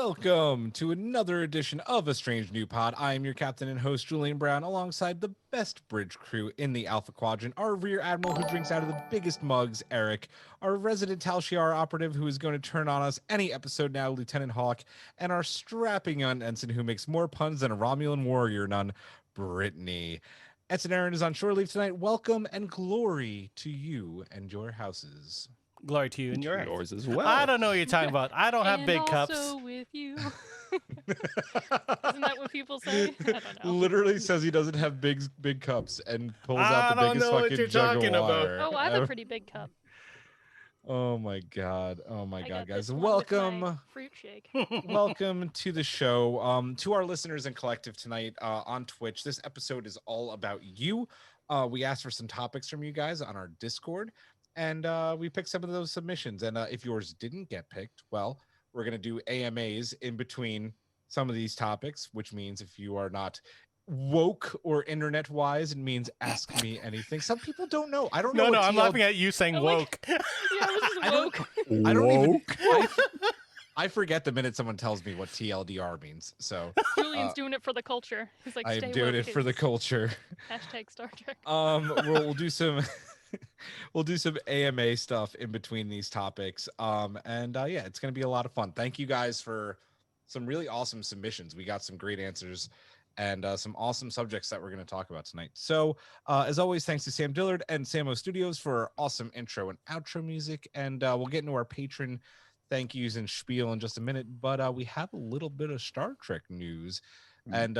welcome to another edition of A Strange New Pod. I am your captain and host, Julian Brown, alongside the best bridge crew in the Alpha Quadrant, our rear admiral who drinks out of the biggest mugs, Eric, our resident Tal Shiar operative who is going to turn on us any episode now, Lieutenant Hawk, and our strapping young ensign who makes more puns than a Romulan warrior nun, Brittany. Ensign Aaron is on shore leave tonight. Welcome and glory to you and your houses. Glory to you and yours as well. I don't know what you're talking about. I don't have big cups. And also with you. Isn't that what people say? I don't know. Literally says he doesn't have big cups and pulls out the biggest fucking jug of water. Oh, I have a pretty big cup. Oh my god. Oh my god, guys. Welcome. Fruit shake. Welcome to the show. To our listeners and collective tonight on Twitch. This episode is all about you. We asked for some topics from you guys on our Discord. And we picked some of those submissions. And if yours didn't get picked, well, we're going to do AMAs in between some of these topics, which means if you are not woke or internet wise, it means ask me anything. Some people don't know. I don't know. No, I'm laughing at you saying woke. Yeah, this is woke. I don't even. I forget the minute someone tells me what TLDR means. So Julian's doing it for the culture. He's like, I'm doing it for the culture. Hashtag Star Trek. We'll do some. We'll do some AMA stuff in between these topics. Yeah, it's going to be a lot of fun. Thank you guys for some really awesome submissions. We got some great answers and some awesome subjects that we're going to talk about tonight. So as always, thanks to Sam Dillard and Samo Studios for awesome intro and outro music. And we'll get into our patron thank yous and spiel in just a minute. But we have a little bit of Star Trek news. And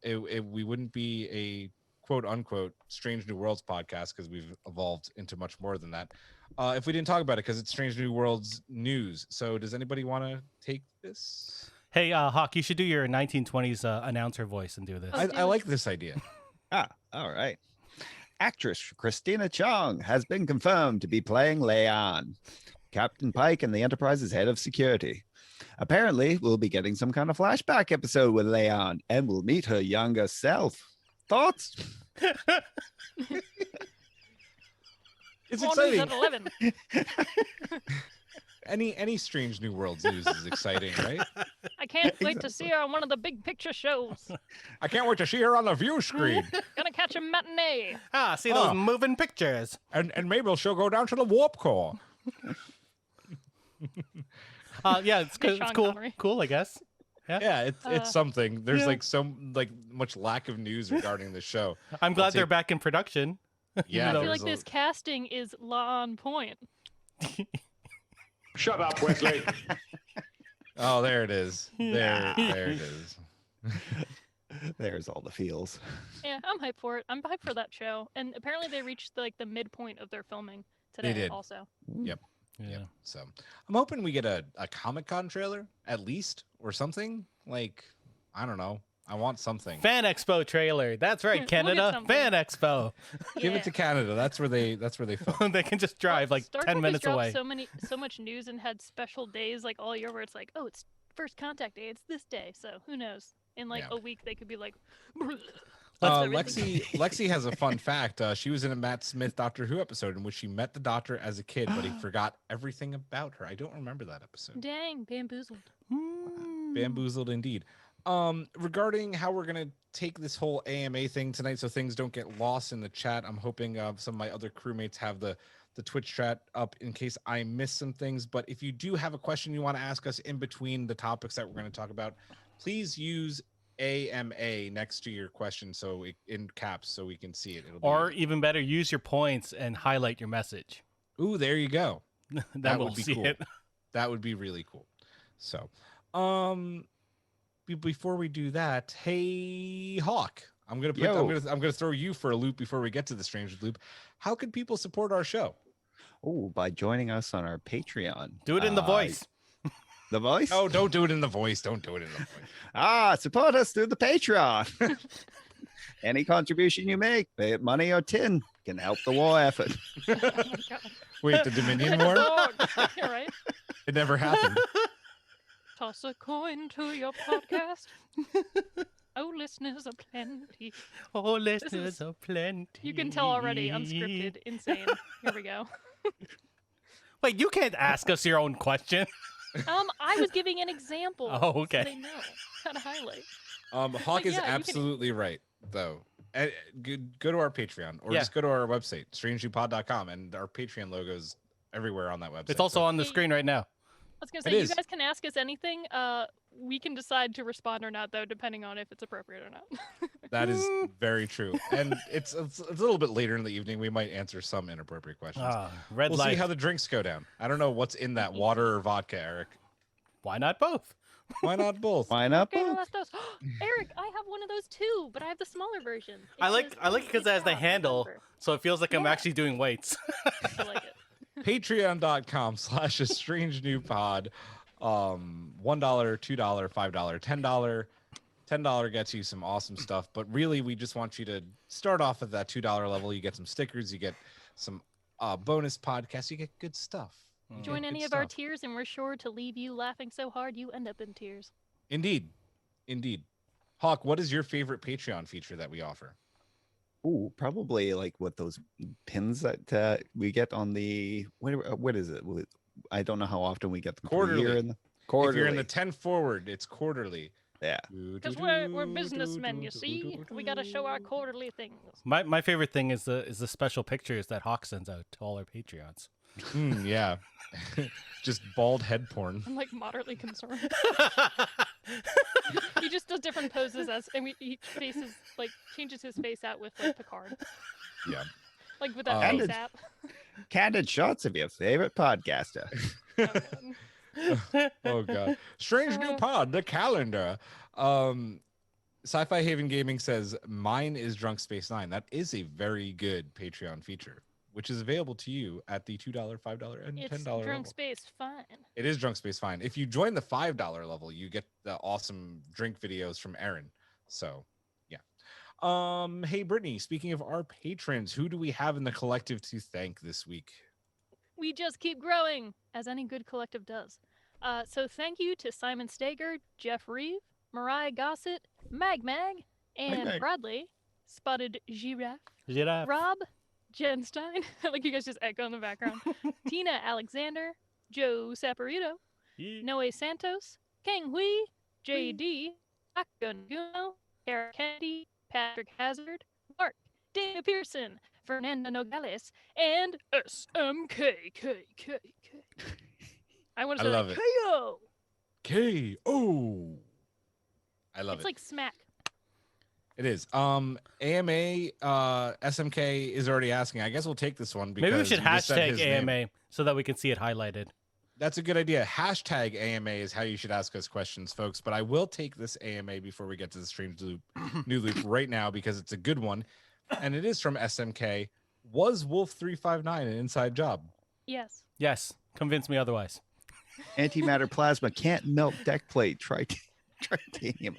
we wouldn't be a quote unquote Strange New Worlds podcast because we've evolved into much more than that if we didn't talk about it, because it's Strange New Worlds news. So does anybody want to take this? Hey, Hawk, you should do your 1920s announcer voice and do this. I like this idea. All right. Actress Christina Chong has been confirmed to be playing Leon, Captain Pike and the Enterprise's head of security. Apparently, we'll be getting some kind of flashback episode with Leon, and we'll meet her younger self. Thoughts? It's exciting. At 11. Any Strange New Worlds news is exciting, right? I can't wait to see her on one of the big picture shows. I can't wait to see her on the view screen. Gonna catch a matinee. See those moving pictures. And maybe she'll go down to the warp core. Yeah, it's cool. It's cool. Connery. Cool, I guess. Yeah, it's something. There's so much lack of news regarding the show. I'm glad they're back in production. Yeah, I feel like this casting is on point. Shut up, Wesley. Oh, there it is. There it is. There's all the feels. Yeah, I'm hyped for it. I'm hyped for that show. And apparently they reached the midpoint of their filming today. They did. Also. Yep. Yeah. Yep. So I'm hoping we get a Comic-Con trailer at least or something. Like, I don't know. I want something. Fan Expo trailer. That's right, Canada. Fan Expo. Give it to Canada. That's where they film. They can just drive Star 10 Trek minutes has away. dropped so much news and had special days all year where it's like, oh, it's first contact day. It's this day. So who knows? In a week they could be like. Lexi has a fun fact. She was in a Matt Smith Doctor Who episode in which she met the Doctor as a kid, but he forgot everything about her. I don't remember that episode. Dang, bamboozled. Bamboozled indeed. Regarding how we're gonna take this whole AMA thing tonight, so things don't get lost in the chat. I'm hoping some of my other crewmates have the Twitch chat up in case I miss some things. But if you do have a question you want to ask us in between the topics that we're going to talk about, please use AMA next to your question in caps so we can see it. Or even better, use your points and highlight your message. Ooh, there you go. That would be cool. That would be really cool. So, before we do that, hey Hawk, I'm gonna throw you for a loop before we get to the Stranger Loop. How can people support our show? Oh, by joining us on our Patreon. Do it in the voice. The voice? Oh, don't do it in the voice. Don't do it in the voice. Support us through the Patreon. Any contribution you make, be it money or tin, can help the war effort. Wait, the Dominion War? You're right. It never happened. Toss a coin to your podcast. Oh, listeners are plenty. Oh, listeners are plenty. You can tell already, unscripted, insane. Here we go. Wait, you can't ask us your own question. I was giving an example. Oh, okay. So they know how to highlight. Hawk is yeah, you can- absolutely right, though. Go to our Patreon or Yeah. just go to our website, strangenewpod.com, and our Patreon logo's everywhere on that website. It's also on the screen right now. I was gonna It say, you is. guys can ask us anything. We can decide to respond or not, though, depending on if it's appropriate or not. That is very true. And it's a little bit later in the evening. We might answer some inappropriate questions. Red We'll light. see how the drinks go down. I don't know what's in that, water or vodka, Eric. Why not both? Why not both? Why not Okay, both? last dose. Eric, I have one of those too, but I have the smaller version. I like it because it has the handle, so it feels like I'm Yeah. actually doing weights. I like it. Patreon.com/a strange new pod. $1, $2, $5, $10 gets you some awesome stuff, but really we just want you to start off at that $2 level. You get some stickers, you get some bonus podcasts, you get good stuff. You Join get any good of our stuff. tiers, and we're sure to leave you laughing so hard you end up in tears. Indeed. Hawk, what is your favorite Patreon feature that we offer? Ooh, probably like what those pins that we get on the what is it? I don't know how often we get them. Quarterly. Per year If you're in the 10 forward, it's quarterly. Yeah. Because we're businessmen, you see. We gotta show our quarterly things. My favorite thing is the special pictures that Hawk sends out to all our Patreons. Yeah. Just bald head porn. I'm like moderately concerned. He just does different poses and each face is like changes his face out with like Picard. Yeah. Like with that And face it's- app. Candid shots of your favorite podcaster. Oh, God. Oh god. Strange new pod, the calendar. Sci-Fi Haven Gaming says mine is Drunk Space 9. That is a very good Patreon feature, which is available to you at the $2, $5, and It's $10 drunk level. space fine. It is Drunk Space Fine. If you join the $5 level, you get the awesome drink videos from Aaron. So, yeah. Hey Brittany, speaking of our patrons, who do we have in the collective to thank this week? We just keep growing, as any good collective does. So thank you to Simon Stager, Jeff Reeve, Mariah Gossett, Mag, and Mag. Bradley, Spotted Giraffe, Giraffe. Rob, Jen Stein, like you guys just echo in the background, Tina Alexander, Joe Saporito, Noe Santos, Kang Hui, JD, Akanuno, Eric Kennedy, Patrick Hazard, Mark, Dana Pearson, Fernanda Nogales, and SMK. I want to I say love like, it. KO. K-O. I love It's it. like smack. It is. AMA, SMK is already asking. I guess we'll take this one because Maybe we should just said hashtag his name. AMA so that we can see it highlighted. That's a good idea. Hashtag AMA is how you should ask us questions, folks. But I will take this AMA before we get to the Strange Loop, new loop right now because it's a good one. And it is from SMK. Was Wolf 359 an inside job? Yes. Yes, convince me otherwise. Antimatter plasma can't melt deck plate. Titanium.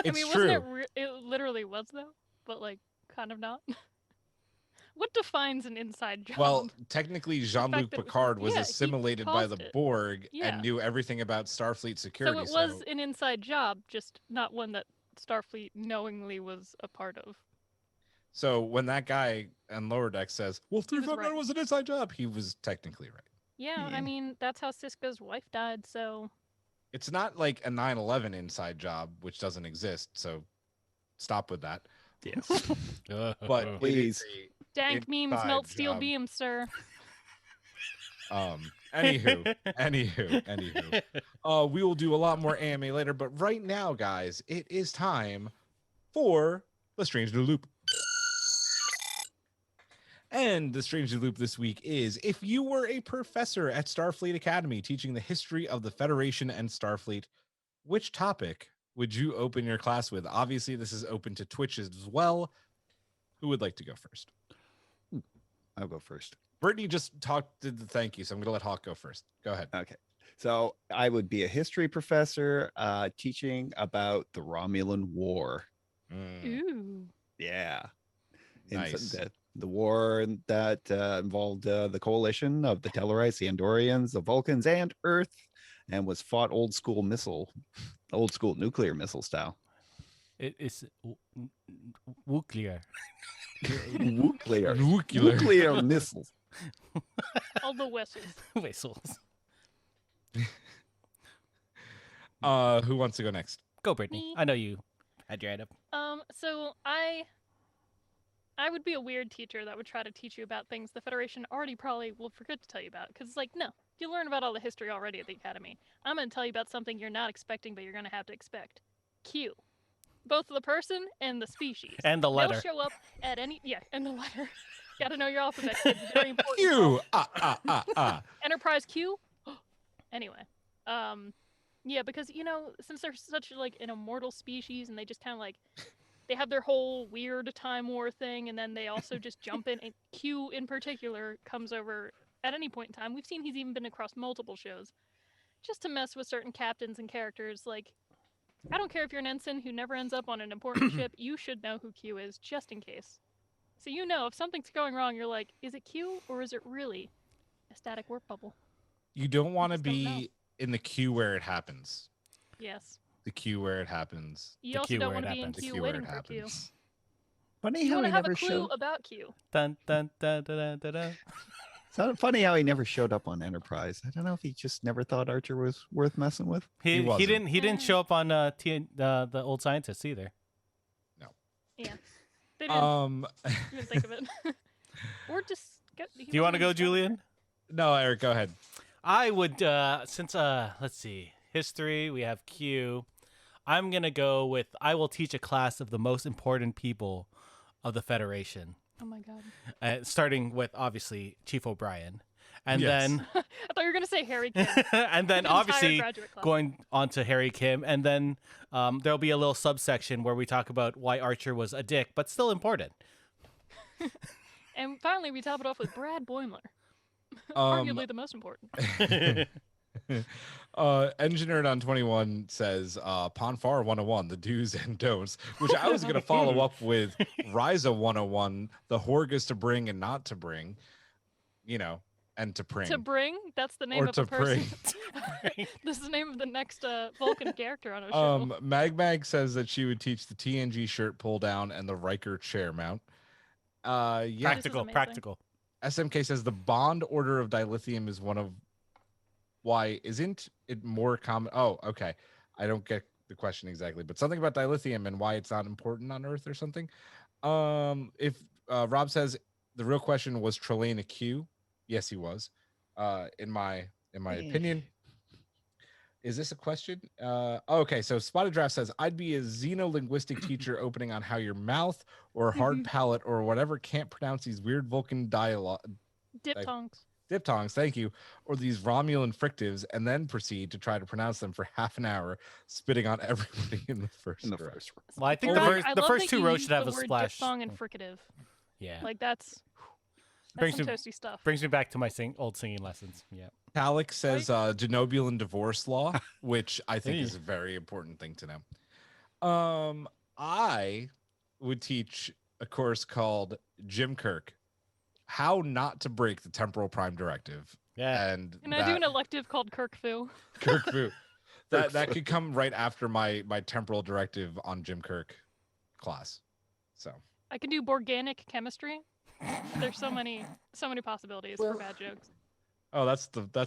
It's I mean, true. wasn't it literally was though, but like kind of not. What defines an inside job? Well, technically, Jean-Luc that it was- Picard was yeah, he assimilated by the caused it. Borg Yeah. and knew everything about Starfleet so security. it was an inside job, just not one that Starfleet knowingly was a part of. So when that guy on Lower Deck says, Wolf He was 359 right. was an inside job, he was technically right. Yeah, Yeah. I mean that's how Sisko's wife died. So It's not like a 9/11 inside job, which doesn't exist. So stop with that. Yes. But it is Please. a dank memes inside melt steel job. beams, sir. Anywho. We will do a lot more AMA later, but right now, guys, it is time for the Strange New Loop. And the Strange New Loop this week is: if you were a professor at Starfleet Academy teaching the history of the Federation and Starfleet, which topic would you open your class with? Obviously, this is open to Twitch as well. Who would like to go first? I'll go first. Brittany just did the thank you, so I'm going to let Hawk go first. Go ahead. Okay. So I would be a history professor teaching about the Romulan War. Mm, Ooh. Yeah. Nice. The war that involved the coalition of the Tellarites, the Andorians, the Vulcans, and Earth, and was fought old school nuclear missile style. It is nuclear. Nuclear missiles. All the whistles. Whistles. Who wants to go next? Go, Brittany. Me. I know you had your hand up. So I would be a weird teacher that would try to teach you about things the Federation already probably will forget to tell you about. Because it's like, no, you learn about all the history already at the Academy. I'm going to tell you about something you're not expecting, but you're going to have to expect. Q. Both the person and the species. And the letter. They'll show up at any... Yeah, and the letter. Got to know your alphabet, kids. Very important. Q. Enterprise Q? Anyway. Yeah, because, you know, since they're such, like, an immortal species and they just kind of, like... They have their whole weird Time War thing, and then they also just jump in. And Q, in particular, comes over at any point in time. We've seen he's even been across multiple shows. Just to mess with certain captains and characters. Like, I don't care if you're an ensign who never ends up on an important ship. You should know who Q is, just in case. So you know, if something's going wrong, you're like, is it Q, or is it really a static warp bubble? You don't want to Just don't know. be in the queue where it happens. Yes. The queue where it happens. You The also Q don't where want it to be in happens. The Q queue where waiting it for Q. happens. Funny You how want he to have never a clue showed. about Q. Dun, dun, dun, dun, dun, dun, dun. It's funny how he never showed up on Enterprise. I don't know if he just never thought Archer was worth messing with. He wasn't. didn't show up on the old scientists either. Yeah. They didn't Do even think of it. Or just get... Do you want to go, Julian? No, Eric, go ahead. I would since let's see, history, we have Q. I'm going to go with I will teach a class of the most important people of the Federation. Oh my god. Starting with obviously Chief O'Brien. And Yes. then I thought you were going to say Harry Kim. and then The entire obviously graduate class. going on to Harry Kim, and then there'll be a little subsection where we talk about why Archer was a dick, but still important. And finally, we top it off with Brad Boimler. Um, Arguably the most important. Engineered on 21 says Ponfar 101, the do's and don'ts, which I was going to follow up with Ryza 101, the Horgas to bring and not to bring, you know, and to pring. To bring? That's the name Or of to a person. bring. This is the name of the next Vulcan character on our show. Mag says that she would teach the TNG shirt pull down and the Riker chair mount. Yeah. Practical, amazing. practical. SMK says the bond order of dilithium is one of why isn't it more common? Oh, okay. I don't get the question exactly, but something about dilithium and why it's not important on Earth or something. If Rob says the real question was Trelane a Q, yes, he was. In my opinion. Is this a question? Okay, so Spotted Draft says, I'd be a xenolinguistic teacher opening on how your mouth or hard palate or whatever can't pronounce these weird Vulcan Diphthongs. diphthongs, thank you, or these Romulan fricatives, and then proceed to try to pronounce them for half an hour, spitting on everybody in the first row. Well, I think Brad, I the love first that two you rows used should have the a word splash. diphthong and fricative. Yeah. Like that's Brings some me- toasty stuff. Brings me back to my old singing lessons. Yeah. Talik says denobulan divorce law, which I think Hey. is a very important thing to know. I would teach a course called Jim Kirk, how not to break the temporal prime directive. Yeah. And Can I do an elective called Kirk Fu? Kirk Fu. That could come right after my temporal directive on Jim Kirk class. So I can do organic chemistry. There's so many possibilities for bad jokes. oh, that's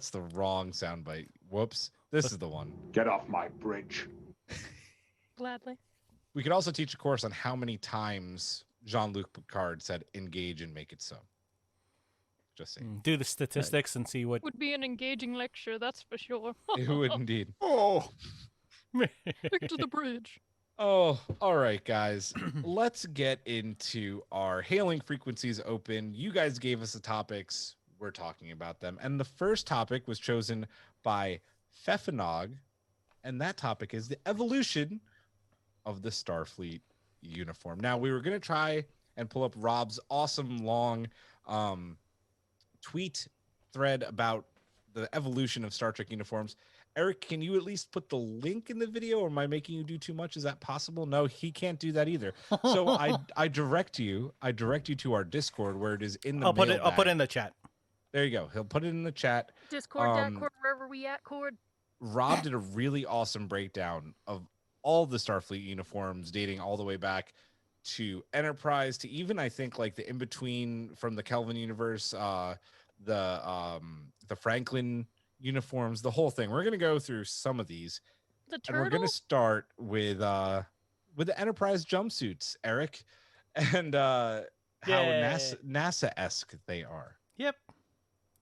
the wrong soundbite. Whoops. This is the one. Get off my bridge. Gladly. We could also teach a course on how many times Jean-Luc Picard said engage and make it so. Just saying. Do the statistics and see what. Would be an engaging lecture, that's for sure. It would indeed. Oh, Stick to the bridge. Oh, all right, guys. Let's get into our hailing frequencies open. You guys gave us the topics. We're talking about them. And the first topic was chosen by Fefenog. And that topic is the evolution of the Starfleet uniform. Now, we were going to try and pull up Rob's awesome long tweet thread about the evolution of Star Trek uniforms. Eric, can you at least put the link in the video, or am I making you do too much? Is that possible? No, he can't do that either. So I direct you to our Discord where it is in the I'll put it mailbag. in the chat. There you go. He'll put it in the chat. Discord, Discord, wherever we at, Cord. Rob did a really awesome breakdown of all the Starfleet uniforms dating all the way back to Enterprise to even, I think, like the in-between from the Kelvin universe, the Franklin uniforms, the whole thing. We're going to go through some of these. The And we're turtle. gonna start with the Enterprise jumpsuits, Eric, and how Yay. NASA-esque they are. Yep.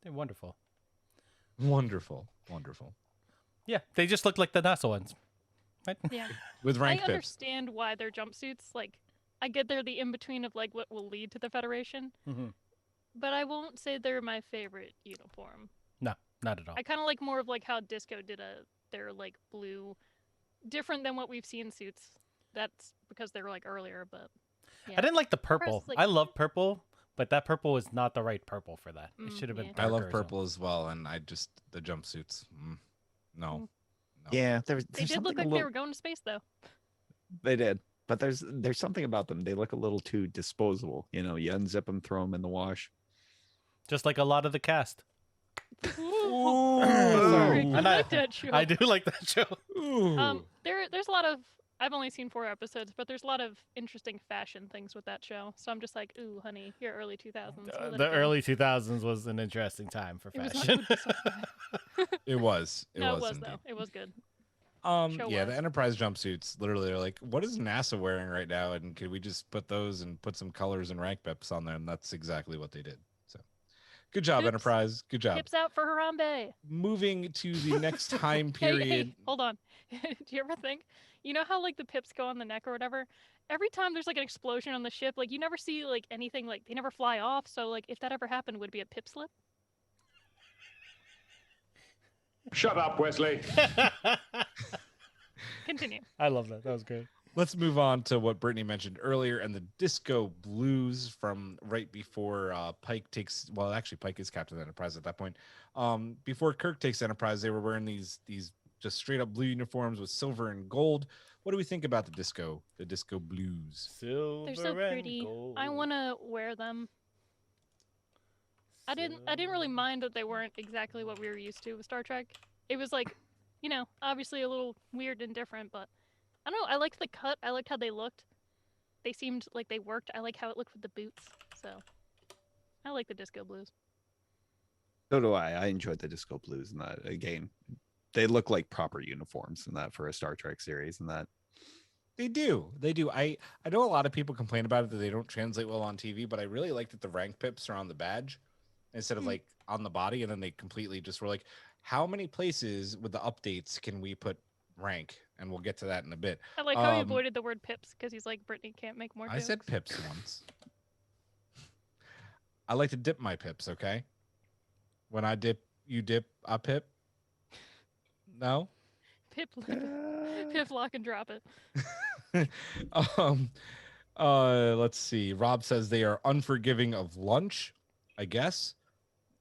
They're wonderful. Wonderful, wonderful. Yeah, they just look like the NASA ones. Right? Yeah. With rank I pips. understand why they're jumpsuits. Like, I get they're the in between of like what will lead to the Federation, Mm-hmm. but I won't say they're my favorite uniform. No, not at all. I kind of like more of like how Disco did their like blue, different than what we've seen suits. That's because they were like earlier, but yeah. I didn't like the purple. like- I love purple, but that purple is not the right purple for that. It should have been yeah. darker. I love or purple as well, and the jumpsuits. No. Mm. No. Yeah, They there's did something look a like they little- were going to space though. They did, but there's something about them. They look a little too disposable. You know, you unzip them, throw them in the wash. Just like a lot of the cast. Sorry, And I I- like that show. I do like that show. There's a lot of. I've only seen 4 episodes, but there's a lot of interesting fashion things with that show. So I'm just like, ooh, honey, you're early 2000s. we'll let The it go." early 2000s was an interesting time for It was not fashion. good to say. It was. No, it was was indeed. though. It was good. Yeah, Show the was. Enterprise jumpsuits. Literally, are like, what is NASA wearing right now? And could we just put those and put some colors and rank pips on there? And that's exactly what they did. So, good job, Pips. Enterprise. Good job. Tips out for Harambe. Moving to the next time Hey, period. hey, hold on. Do you ever think, you know how like the pips go on the neck or whatever? Every time there's like an explosion on the ship, like you never see like anything, like they never fly off. So like if that ever happened, would it be a pip slip? Shut up, Wesley. Continue. I love that. That was great. Let's move on to what Brittany mentioned earlier and the disco blues from right before Pike takes. Well, actually, Pike is Captain Enterprise at that point. Before Kirk takes Enterprise, they were wearing these just straight up blue uniforms with silver and gold. What do we think about the disco blues? Silver They're so and pretty. gold. I want to wear them. I didn't really mind that they weren't exactly what we were used to with Star Trek. It was like, you know, obviously a little weird and different, but I don't know. I liked the cut. I liked how they looked. They seemed like they worked. I like how it looked with the boots. So I like the disco blues. So do I. I enjoyed the disco blues and that. Again, they look like proper uniforms in that for a Star Trek series and that. They do. I know a lot of people complain about it that they don't translate well on TV, but I really like that the rank pips are on the badge instead of like on the body, and then they completely just were like, how many places with the updates can we put rank? And we'll get to that in a bit. I like how he avoided the word pips because he's like, Brittany can't make more I jokes. said pips once. I like to dip my pips, okay? When I dip, you dip, I pip. No? Pip lock and drop it. Let's see. Rob says they are unforgiving of lunch, I guess.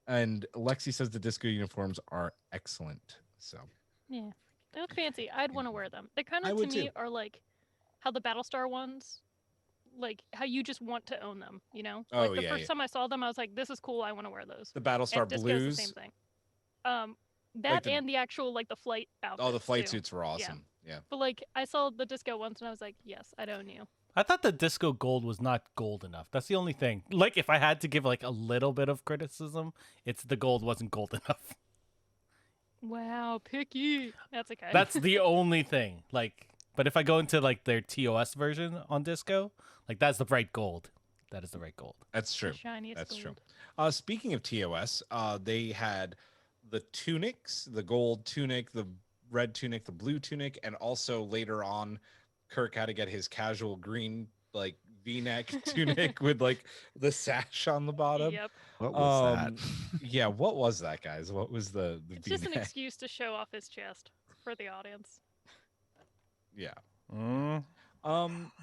And Lexi says the disco uniforms are excellent. So Yeah. They look fancy. I'd want to wear them. They kind I of, to would me, too. are like how the Battlestar ones, like how you just want to own them, you know? Oh, Like the yeah, first yeah. time I saw them, I was like, this is cool. I want to wear those. the Battlestar And Disco's Blues. the same thing. That the- and the actual, like the flight outfits. Oh, the flight too. suits were awesome. Yeah. But like, I saw the Disco ones and I was like, yes, I'd own you. I thought the disco gold was not gold enough. That's the only thing. Like, if I had to give like a little bit of criticism, it's the gold wasn't gold enough. Wow, picky. That's okay. That's the only thing. Like, but if I go into like their TOS version on disco, like that's the right gold. That is the right gold. That's true. Shiniest That's true. gold. Speaking of TOS, they had the tunics, the gold tunic, the red tunic, the blue tunic, and also later on, Kirk had to get his casual green like V-neck tunic with like the sash on the bottom. Yep. What was that? Yeah, what was that, guys? What was the It's just an V-neck? excuse to show off his chest for the audience. Yeah. Mm.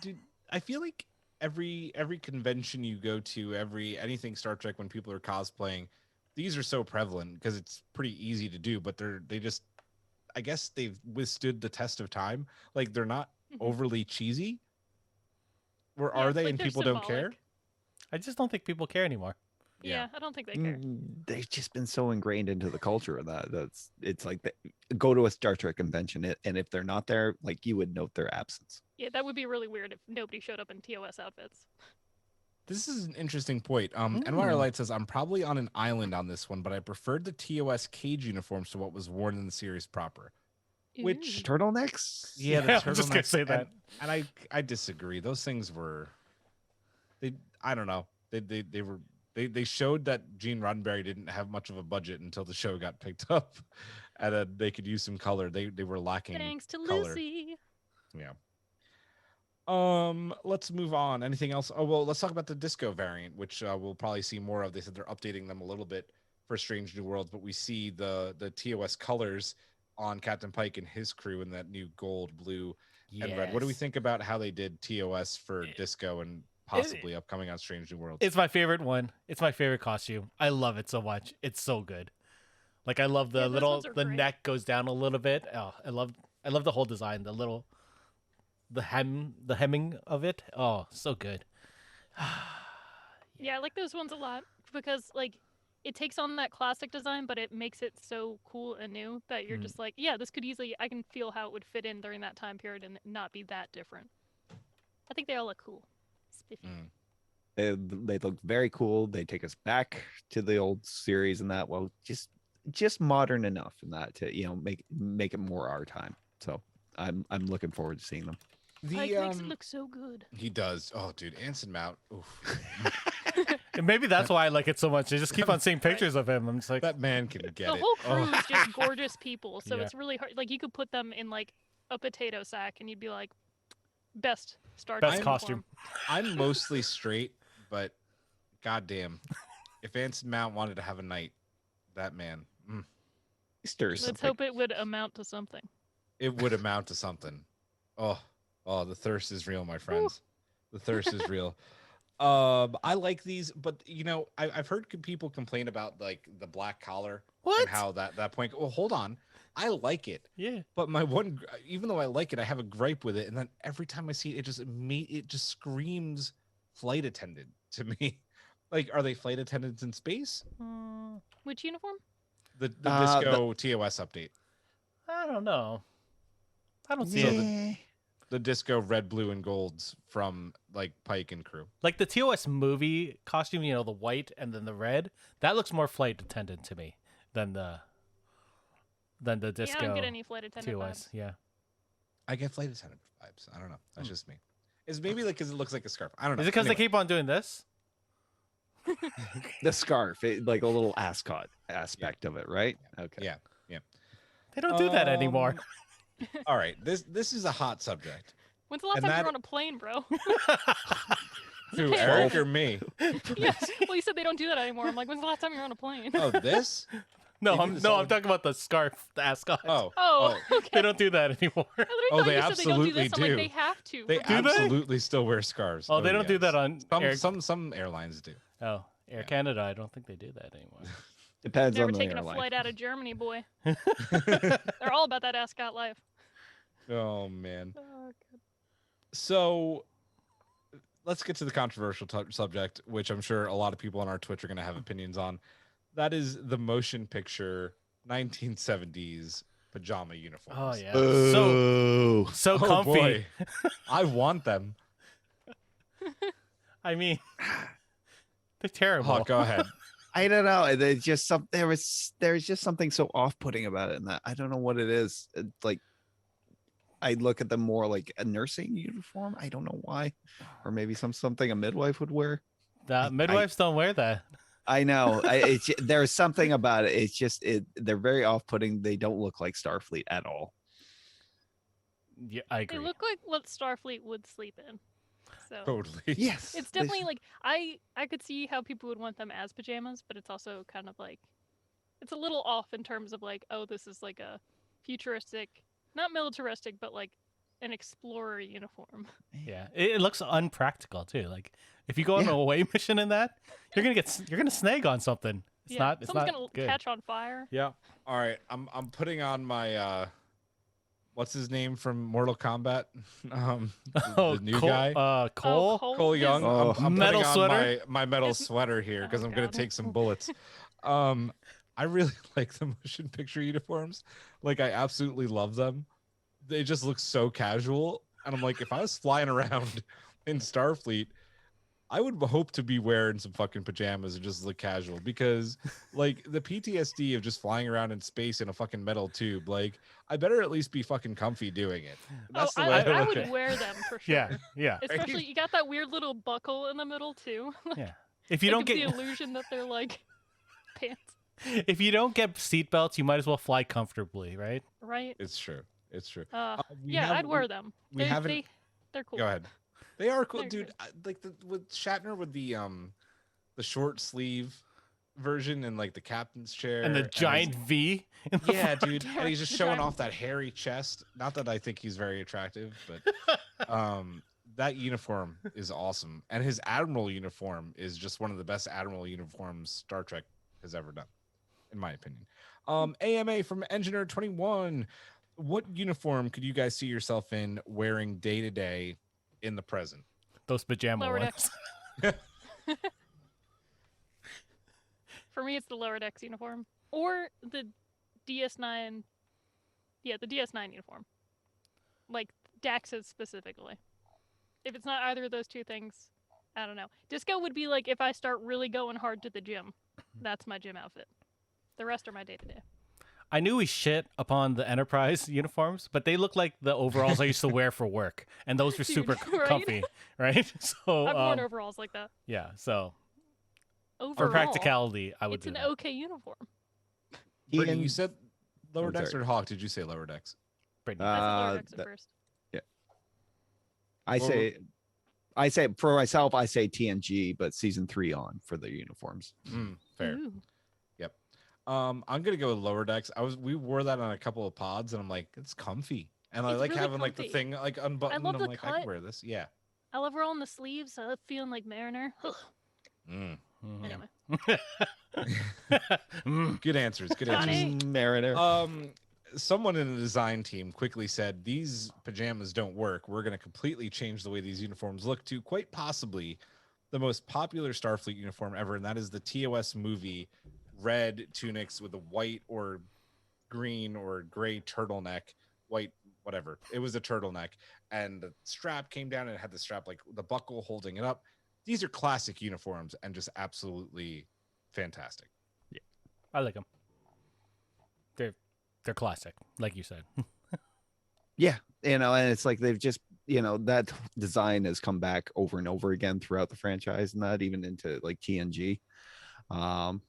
Dude, I feel like every convention you go to, anything Star Trek, when people are cosplaying, these are so prevalent because it's pretty easy to do, but they just, I guess they've withstood the test of time. Like they're not Mhm. overly cheesy. Or Yeah, are it's they? like And they're people don't care. symbolic. I just don't think people care anymore. Yeah, I don't think they care. They've just been so ingrained into the culture of it's like go to a Star Trek convention, and if they're not there, like you would note their absence. Yeah, that would be really weird if nobody showed up in TOS outfits. This is an interesting point. NYR Light says, I'm probably on an island on this one, but I preferred the TOS cage uniforms to what was worn in the series proper. Which- Turtlenecks? Yeah, the Yeah, I'm just gonna turtlenecks, say that. and I disagree. Those things were, I don't know. They showed that Gene Roddenberry didn't have much of a budget until the show got picked up, and they could use some color. They were lacking Thanks to color. Lucy. Yeah. Let's move on. Anything else? Oh well, let's talk about the disco variant, which we'll probably see more of. They said they're updating them a little bit for Strange New Worlds, but we see the TOS colors on Captain Pike and his crew in that new gold, blue, and red. What do we Yes. think about how they did TOS for disco and possibly upcoming on Strange New Worlds? It's my favorite one. It's my favorite costume. I love it so much. It's so good. Like I love the Yeah, those little ones are the great. neck goes down a little bit. Oh, I love the whole design. The hemming of it. Oh, so good. Yeah, I like those ones a lot because like it takes on that classic design, but it makes it so cool and new that you're just like, yeah, this could easily. I can feel how it would fit in during that time period and not be that different. I think they all look cool. Spiffy. They look very cool. They take us back to the old series and that. Well, just modern enough in that to make it more our time. So I'm looking forward to seeing them. Pike makes it look so good. He does. Oh, dude, Anson Mount. Oof. And maybe that's why I like it so much. I just keep on seeing pictures of him. I'm just like, That man can get The it. whole crew Oh. is just gorgeous people, so Yeah. it's really hard. Like you could put them in like a potato sack, and you'd be like, best Star Best Trek costume. I'm mostly straight, but goddamn, if Anson Mount wanted to have a night, that man, Stirs Let's something. hope it would amount to something. it would amount to something. Oh, the thirst is real, my friends. The thirst is real. I like these, but I've heard people complain about like the black collar What? and how that point. Well, hold on, I like it. yeah. But my one, even though I like it, I have a gripe with it, and then every time I see it, it just screams flight attendant to me. Like, are they flight attendants in space? Which uniform? The Uh, disco TOS update, I don't know. I don't see it. Yeah. the disco red, blue, and golds from like Pike and crew. Like the TOS movie costume, the white and then the red, that looks more flight attendant to me than the disco Yeah, I don't get any flight attendant TOS. vibes. Yeah. I get flight attendant vibes. I don't know. That's just me. It's maybe like because it looks like a scarf. I don't know. Is it because they Anyway. keep on doing this? The scarf, like a little ascot aspect of it, right? Okay. Yeah. They don't do that anymore. All right. This is a hot subject. When's the last And time you that- were on a plane, bro? Who, Eric or me? Yes. Well, you said they don't do that anymore. I'm like, when's the last time you were on a plane? Oh, this? No, They do I'm this no, all I'm talking about the scarf, the ascot. Oh. Oh, okay. They don't do that anymore. I literally Oh, thought they you said they don't do absolutely this. I'm like, do. they have to. They for- Do they? absolutely still wear scarves. Oh, they don't do yes. that on Air. Some airlines do. Oh, Air Yeah. Canada. I don't think they do that anymore. Depends Never on the taken a airline. flight out of Germany, boy. They're all about that ascot life. Oh man. Oh, God. So let's get to the controversial subject, which I'm sure a lot of people on our Twitch are going to have opinions on. That is the motion picture 1970s pajama uniforms. Oh yeah. Oh, So Oh, comfy. boy. I want them. I mean, they're terrible. Oh, go ahead. I don't know. There's just there's just something so off-putting about it, and that I don't know what it is. Like, I look at them more like a nursing uniform. I don't know why, or maybe something a midwife would wear. The midwives don't wear that. I know. There's something about it. It's just they're very off-putting. They don't look like Starfleet at all. Yeah, I They agree. look like what Starfleet would sleep in. So Totally. Yes, it's definitely like I could see how people would want them as pajamas, but it's also kind of like it's a little off in terms of like, oh, this is like a futuristic, not militaristic, but like an explorer uniform. Yeah, it looks unpractical too. Like if you go on Yeah. a away mission in that, you're gonna snag on something. It's not. It's someone's not gonna good. catch on fire. Yeah. All right. I'm putting on my what's his name from Mortal Kombat? The new Cole, guy. Cole. Cole his- Young. I'm Metal putting on sweater? my metal His- sweater here because Oh, I'm gonna God. take some bullets. I really like the motion picture uniforms. Like I absolutely love them. They just look so casual, and I'm like, if I was flying around in Starfleet, I would hope to be wearing some fucking pajamas and just look casual because, like, the PTSD of just flying around in space in a fucking metal tube, like, I better at least be fucking comfy doing it. That's the way I look would at it. wear them for sure. Yeah. Especially, you got that weird little buckle in the middle, too. Yeah. If you That don't gives get the illusion that they're, like, pants. if you don't get seatbelts, you might as well fly comfortably, right? Right? It's true. It's true. Yeah, I'd wear them. They're cool. Go ahead. They are cool, They're dude. good. Like with Shatner with the short sleeve version and like the captain's chair And the giant V. in the yeah, front. dude. And he's just The showing giant- off that hairy chest. Not that I think he's very attractive, but that uniform is awesome. And his admiral uniform is just one of the best admiral uniforms Star Trek has ever done, in my opinion. AMA from Engineer 21. What uniform could you guys see yourself in wearing day to day in the present? Those pajama Lower ones. decks. For me, it's the lower decks uniform or the DS9. Yeah, the DS9 uniform. Like Dax's specifically. If it's not either of those two things, I don't know. Disco would be like if I start really going hard to the gym. That's my gym outfit. The rest are my day to day. I knew we shit upon the Enterprise uniforms, but they look like the overalls I used to wear for work, and those were Dude, super right? comfy, right? So I've worn overalls like that. yeah, so for Overall, practicality, I would it's do an that. okay uniform. Brittany, you said lower Oh, decks sorry. or Hawk? Did you say lower decks? Brittany. I said lower decks at that- first. I say for myself, I say TNG, but season 3 on for the uniforms. Fair. Ooh. Yep. I'm gonna go with lower decks. We wore that on a couple of pods, and I'm like, it's comfy, and I It's like really having like the comfy. thing like unbuttoned. love I'm the like, I can cut. wear this. Yeah. I love rolling the sleeves. I love feeling like Mariner. Mm. Mhm. Anyway. Good answers. Good Got answers. it. Mariner. Someone in the design team quickly said these pajamas don't work. We're going to completely change the way these uniforms look to quite possibly the most popular Starfleet uniform ever, and that is the TOS movie red tunics with a white or green or gray turtleneck, white whatever. It was a turtleneck, and the strap came down and it had the strap like the buckle holding it up. These are classic uniforms and just absolutely fantastic. I like them. They're classic, like you said. Yeah, and it's like they've just, that design has come back over and over again throughout the franchise, and not even into like TNG. And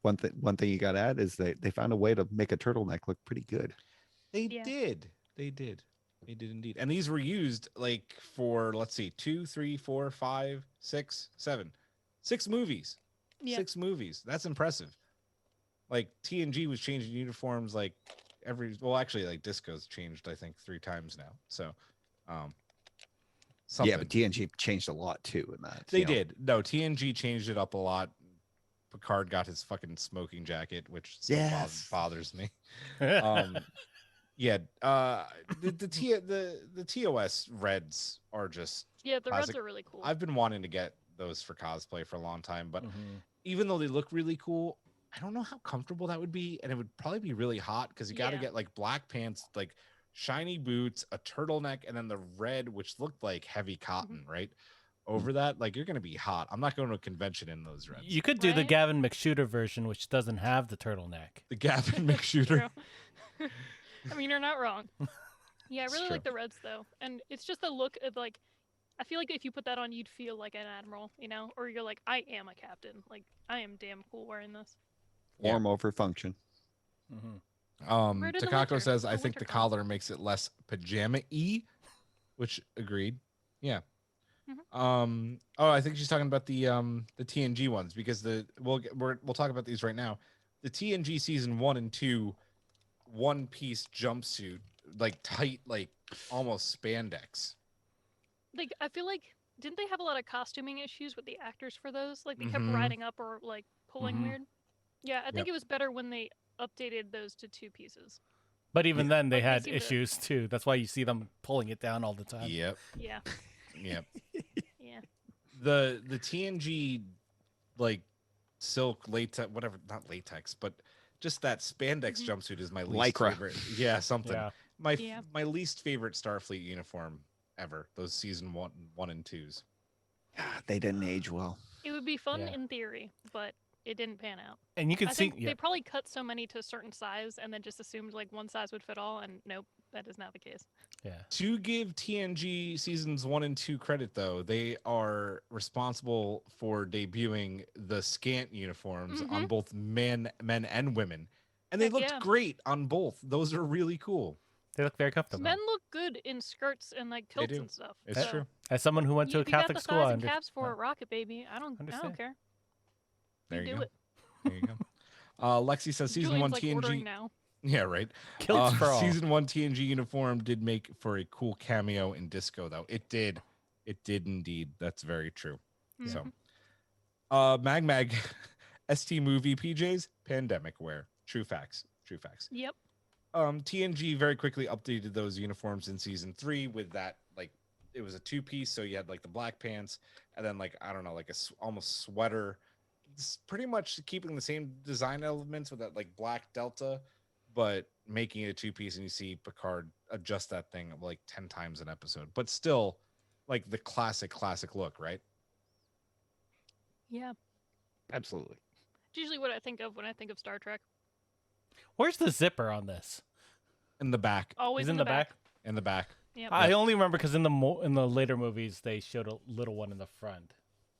one thing you got to add is they found a way to make a turtleneck look pretty good. They Yeah. did. They did indeed. And these were used like for, let's see, 2, 3, 4, 5, 6, 7, 6 movies. Yeah. 6 movies. That's impressive. Like TNG was changing uniforms like actually like Disco's changed I think 3 times now. So something. Yeah, but TNG changed a lot too in that. They did. No, TNG changed it up a lot. Picard got his fucking smoking jacket, which still Yes. bothers me. Yeah, the TOS reds are just Yeah, the classic. reds are really cool. I've been wanting to get those for cosplay for a long time, but Mhm. even though they look really cool, I don't know how comfortable that would be, and it would probably be really hot because you got to Yeah. get like black pants, like shiny boots, a turtleneck, and then the red, which looked like heavy cotton, right? Over that, like you're gonna be hot. I'm not going to a convention in those reds. You could do the Right? Gavin McShooter version, which doesn't have the turtleneck. The Gavin McShooter. True. I mean, you're not wrong. Yeah, I It's really true. like the reds though, and it's just the look of like. I feel like if you put that on, you'd feel like an admiral, or you're like, I am a captain. Like, I am damn cool wearing this. Yeah. Form over function. Mm-hmm. Rare to the Takako winter. says, The I think winter the comes." collar makes it less pajama-y, which agreed. Yeah. I think she's talking about the TNG ones because we'll talk about these right now. The TNG season 1 and 2 one-piece jumpsuit, like tight, like almost spandex. Like, I feel like didn't they have a lot of costuming issues with the actors for those? Like, they kept Mhm. riding up or like pulling Mhm. weird. Yeah, I think Yep. it was better when they updated those to 2 pieces. But even then, they Like, they had seem to- issues too. That's why you see them pulling it down all the time. Yep. Yeah, Yep. yeah. The TNG like silk latex, whatever, not latex, but just that spandex jumpsuit is my least Lycra. favorite. Yeah, something. Yeah. My least favorite Starfleet uniform ever. Those season one and 2s. They didn't age well. It would be fun Yeah. in theory, but it didn't pan out. And you can I see, think they probably cut so many to a certain size and then just assumed like one size would fit all, and nope, that is not the case. yeah. To give TNG seasons 1 and 2 credit, though, they are responsible for debuting the scant uniforms on both men and women, and they Heck looked yeah. great on both. Those are really cool. They look very comfortable. Men look good in skirts and like They kilts do. and stuff. It's so true. As someone who went to a if you got Catholic the school, thighs I and calves for yeah. a rocket baby, I don't Understand. care. There you do go. it. There you go. Lexi says season Julian's 1 like TNG. ordering now. Yeah, right. Kilts for all. Season 1 TNG uniform did make for a cool cameo in Disco, though. It did. It did indeed. That's very true. So, Mag ST movie PJs, pandemic wear. True facts. True facts. Yep. TNG very quickly updated those uniforms in season 3 with that, like, it was a 2-piece, so you had like the black pants and then like, I don't know, like a almost sweater. It's pretty much keeping the same design elements with that like black delta, but making it a 2-piece, and you see Picard adjust that thing like 10 times an episode, but still like the classic look, right? Yeah. Absolutely. It's usually what I think of when I think of Star Trek. Where's the zipper on this? In the back. Always Is in the back? In the back. Yep. I only remember because in the later movies they showed a little one in the front.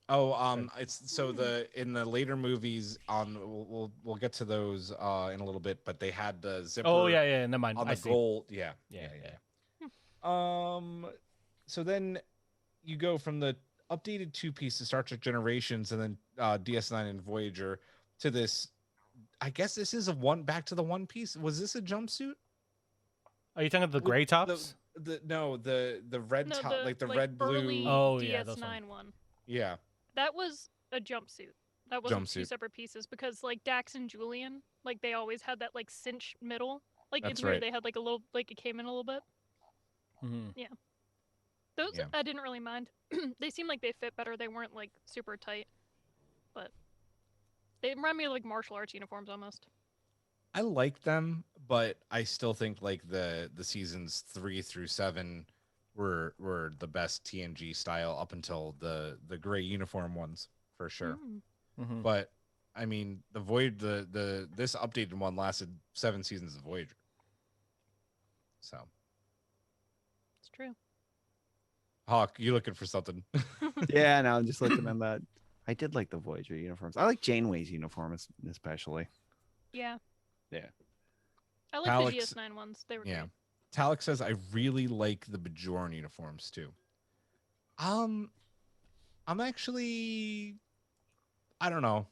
Oh, it's so in the later movies we'll get to those in a little bit, but they had the zipper. Oh yeah, never mind. On I the see. gold, yeah. So then you go from the updated 2-piece to Star Trek Generations, and then DS9 and Voyager to this. I guess this is back to the 1-piece. Was this a jumpsuit? Are you talking about the gray tops? The red top, like the red burly blue. Oh, yeah, those DS9 one. Yeah. That was a jumpsuit. That wasn't two Jumpsuit. separate pieces, because like Dax and Julian, like they always had that like cinch middle. Like That's it's weird, right. they had like a little, like it came in a little bit. Mm-hmm. Those Yeah. I didn't really mind. They seemed like they fit better. They weren't like super tight, but they remind me of like martial arts uniforms almost. I like them, but I still think like the seasons 3 through 7 were the best TNG style up until the gray uniform ones for sure. Mm-hmm. But I mean, the this updated one lasted 7 seasons of Voyager. So, It's true. Hawk, you looking for something? Yeah, no, I'm just looking at that. I did like the Voyager uniforms. I like Janeway's uniform especially. Yeah. Yeah. I like Alex- the DS9 ones. They were Yeah. great. Talix says I really like the Bajoran uniforms too. I'm actually, I don't know.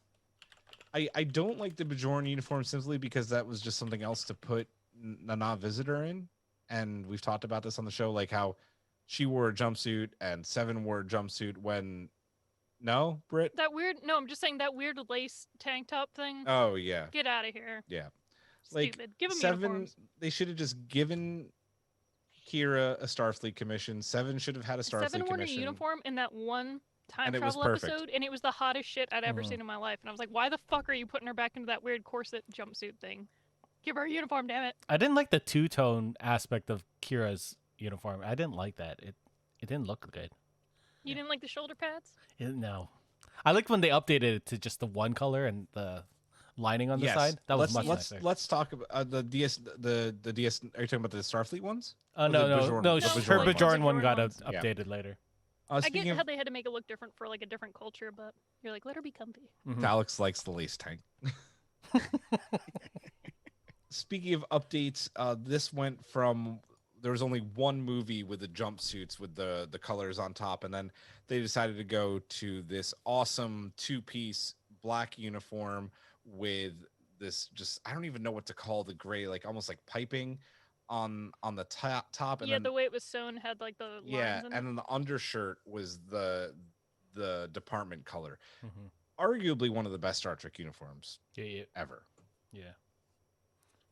I don't like the Bajoran uniform simply because that was just something else to put a non-visitor in, and we've talked about this on the show, like how she wore a jumpsuit and Seven wore a jumpsuit when. No, Britt. That weird. No, I'm just saying that weird lace tank top thing. Oh yeah, Get out of here. yeah. Like, Stupid. Give them Seven, uniforms. they should have just given Kira a Starfleet commission. Seven should have had a Starfleet Seven wore a commission. uniform in that one time And it was travel perfect. episode, and it was the hottest shit I'd ever Mhm. seen in my life. And I was like, why the fuck are you putting her back into that weird corset jumpsuit thing? Give her a uniform, damn it. I didn't like the two-tone aspect of Kira's uniform. I didn't like that. It didn't look good. You didn't like the shoulder pads? No. I liked when they updated it to just the one color and the lining on the side. That was much nicer. Let's talk about the DS. The DS. Are you talking about the Starfleet ones? No, Or the Bajoran- no. the Her Bajoran ones? Bajoran one Bajoran got ones. Yeah. updated later. I get Speaking how of, they had to make it look different for like a different culture, but you're like, let her be comfy. Mhm. Alex likes the lace tank. Speaking of updates, this went from there was only one movie with the jumpsuits with the colors on top, and then they decided to go to this awesome 2-piece black uniform with this just I don't even know what to call the gray, like almost like piping on the top, and Yeah, then the way it was sewn had like the lines yeah, in and it. then the undershirt was the department color. Mhm. Arguably one of the best Star Trek uniforms Yeah. ever.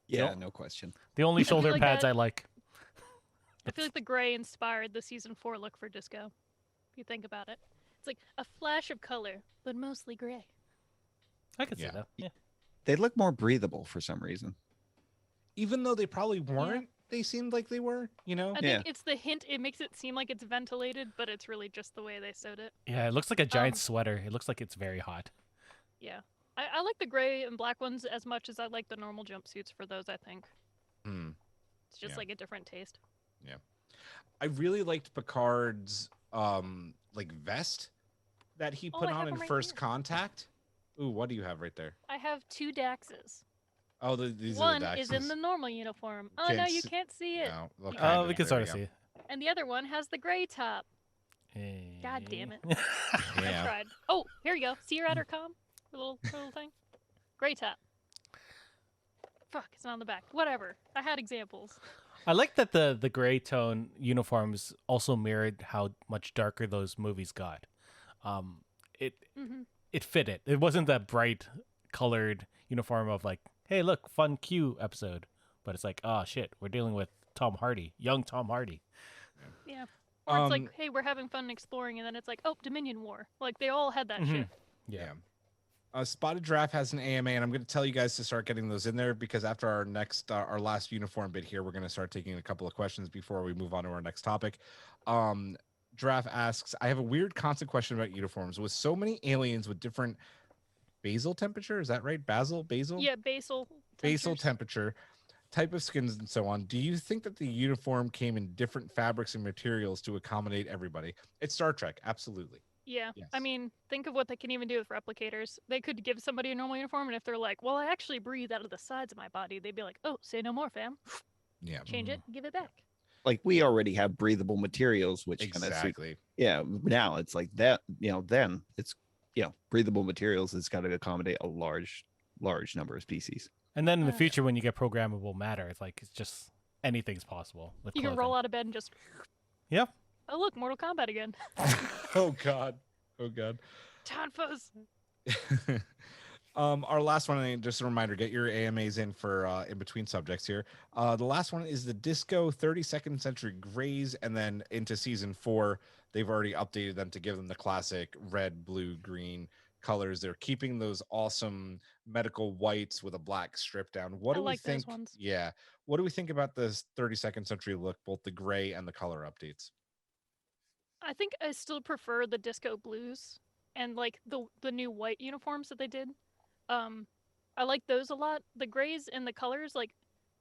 Yeah, Nope. no question. The only feel shoulder like pads that- I like. I feel like the gray inspired the season 4 look for Disco. If you think about it, it's like a flash of color, but mostly gray. I could see Yeah. that. Yeah. They look more breathable for some reason. Even though they probably weren't, they seemed like they were, you know? I Yeah. think it's the hint. It makes it seem like it's ventilated, but it's really just the way they sewed it. Yeah, it looks like a giant Um, sweater. It looks like it's very hot. Yeah. I like the gray and black ones as much as I like the normal jumpsuits for those, I think. Hmm. It's just Yeah. like a different taste. I really liked Picard's like vest that he Oh, put I on have in them right First here. Contact. Ooh, what do you have right there? I have 2 Daxes. Oh, these One are the is in Daxes. the normal uniform. Oh, Can't no, you see- can't see it. No, well, You kind Oh, of. we can There sort of go. see it. And the other one has the gray top. God damn it. I Yeah. tried. Oh, here you go. See your Addercom? The little thing? Gray top. Fuck, it's not on the back. Whatever. I had examples. I like that the gray tone uniforms also mirrored how much darker those movies got. It Hmm it fit it. It wasn't that bright colored uniform of like, hey, look, fun Q episode. But it's like, oh shit, we're dealing with Tom Hardy, young Tom Hardy. Yeah. Or it's like, Um, hey, we're having fun exploring, and then it's like, oh, Dominion War. Like, they all had that Mhm. shit. Yeah. Spotted Giraffe has an AMA, and I'm going to tell you guys to start getting those in there because after our next, our last uniform bit here, we're going to start taking a couple of questions before we move on to our next topic. Giraffe asks, I have a weird constant question about uniforms. With so many aliens with different basal temperature, is that right? Basil? Yeah, basal. Basal temperatures. temperature, type of skins, and so on. Do you think that the uniform came in different fabrics and materials to accommodate everybody? It's Star Trek, absolutely. Yeah. Yes. I mean, think of what they can even do with replicators. They could give somebody a normal uniform, and if they're like, well, I actually breathe out of the sides of my body, they'd be like, oh, say no more, fam. Yeah, Change it, give it back. Like we already have breathable materials, which kind of suit. exactly. Yeah. Now it's like that. Then it's breathable materials has got to accommodate a large number of species. And then in the Yeah. future, when you get programmable matter, it's just anything's possible with You can clothing. roll out of bed and just, Yep. oh, look, Mortal Kombat again. Oh God. Oh God. Tonfas. Our last one, and just a reminder, get your AMAs in for in between subjects here. The last one is the Disco 32nd Century Greys, and then into season 4, they've already updated them to give them the classic red, blue, green colors. They're keeping those awesome medical whites with a black strip down. What I do we like those think? ones. Yeah. What do we think about this 32nd century look, both the gray and the color updates? I think I still prefer the disco blues and like the new white uniforms that they did. I like those a lot. The grays and the colors, like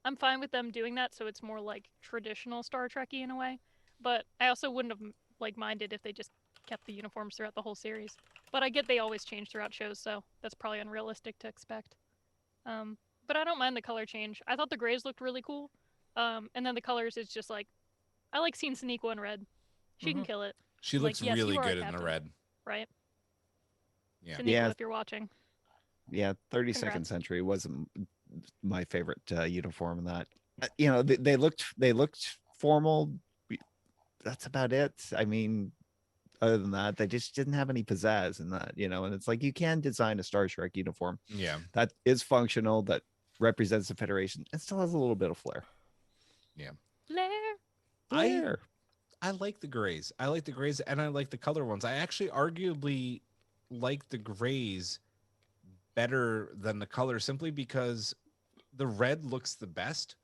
I'm fine with them doing that, so it's more like traditional Star Trekky in a way. But I also wouldn't have like minded if they just kept the uniforms throughout the whole series. But I get they always change throughout shows, so that's probably unrealistic to expect. But I don't mind the color change. I thought the grays looked really cool. And then the colors is just like I like seeing Sonequa in red. She can kill it, She Like, looks yes, really you are a good in the captain. red. right? Yeah. Sonequa, Yeah. if you're watching. Yeah, 32nd Congrats. century wasn't my favorite uniform in that. They looked formal. That's about it. I mean, other than that, they just didn't have any pizzazz in that, and it's like you can design a Star Trek uniform Yeah. that is functional, that represents the Federation, and still has a little bit of flair. Blair. Flair. I like the grays. I like the grays and I like the color ones. I actually arguably like the grays better than the color simply because the red looks the best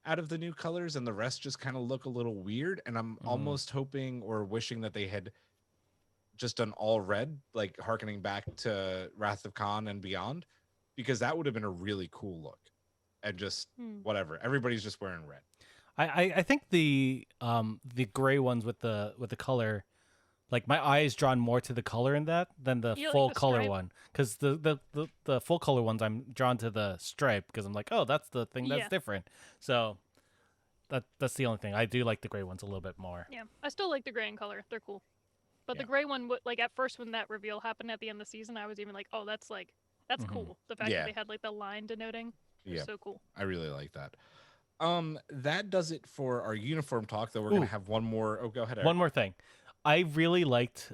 out of the new colors and the rest just kind of look a little weird. And I'm almost hoping or wishing that they had just done all red, like harkening back to Wrath of Khan and beyond, because that would have been a really cool look. And just whatever. Everybody's just wearing red. I think the gray ones with the color, like my eye is drawn more to the color in that than the You like full the color stripe? one. Because the full color ones, I'm drawn to the stripe because I'm like, oh, that's the thing that's Yeah. different. So that's the only thing. I do like the gray ones a little bit more. Yeah, I still like the gray in color. They're cool. But Yeah. the gray one, like at first when that reveal happened at the end of the season, I was even like, oh, that's cool. The fact Yeah. that they had like the line denoting was Yeah. so cool. I really like that. That does it for our uniform talk, though. We're gonna Ooh. have one more. Oh, go ahead, Eric. One more thing. I really liked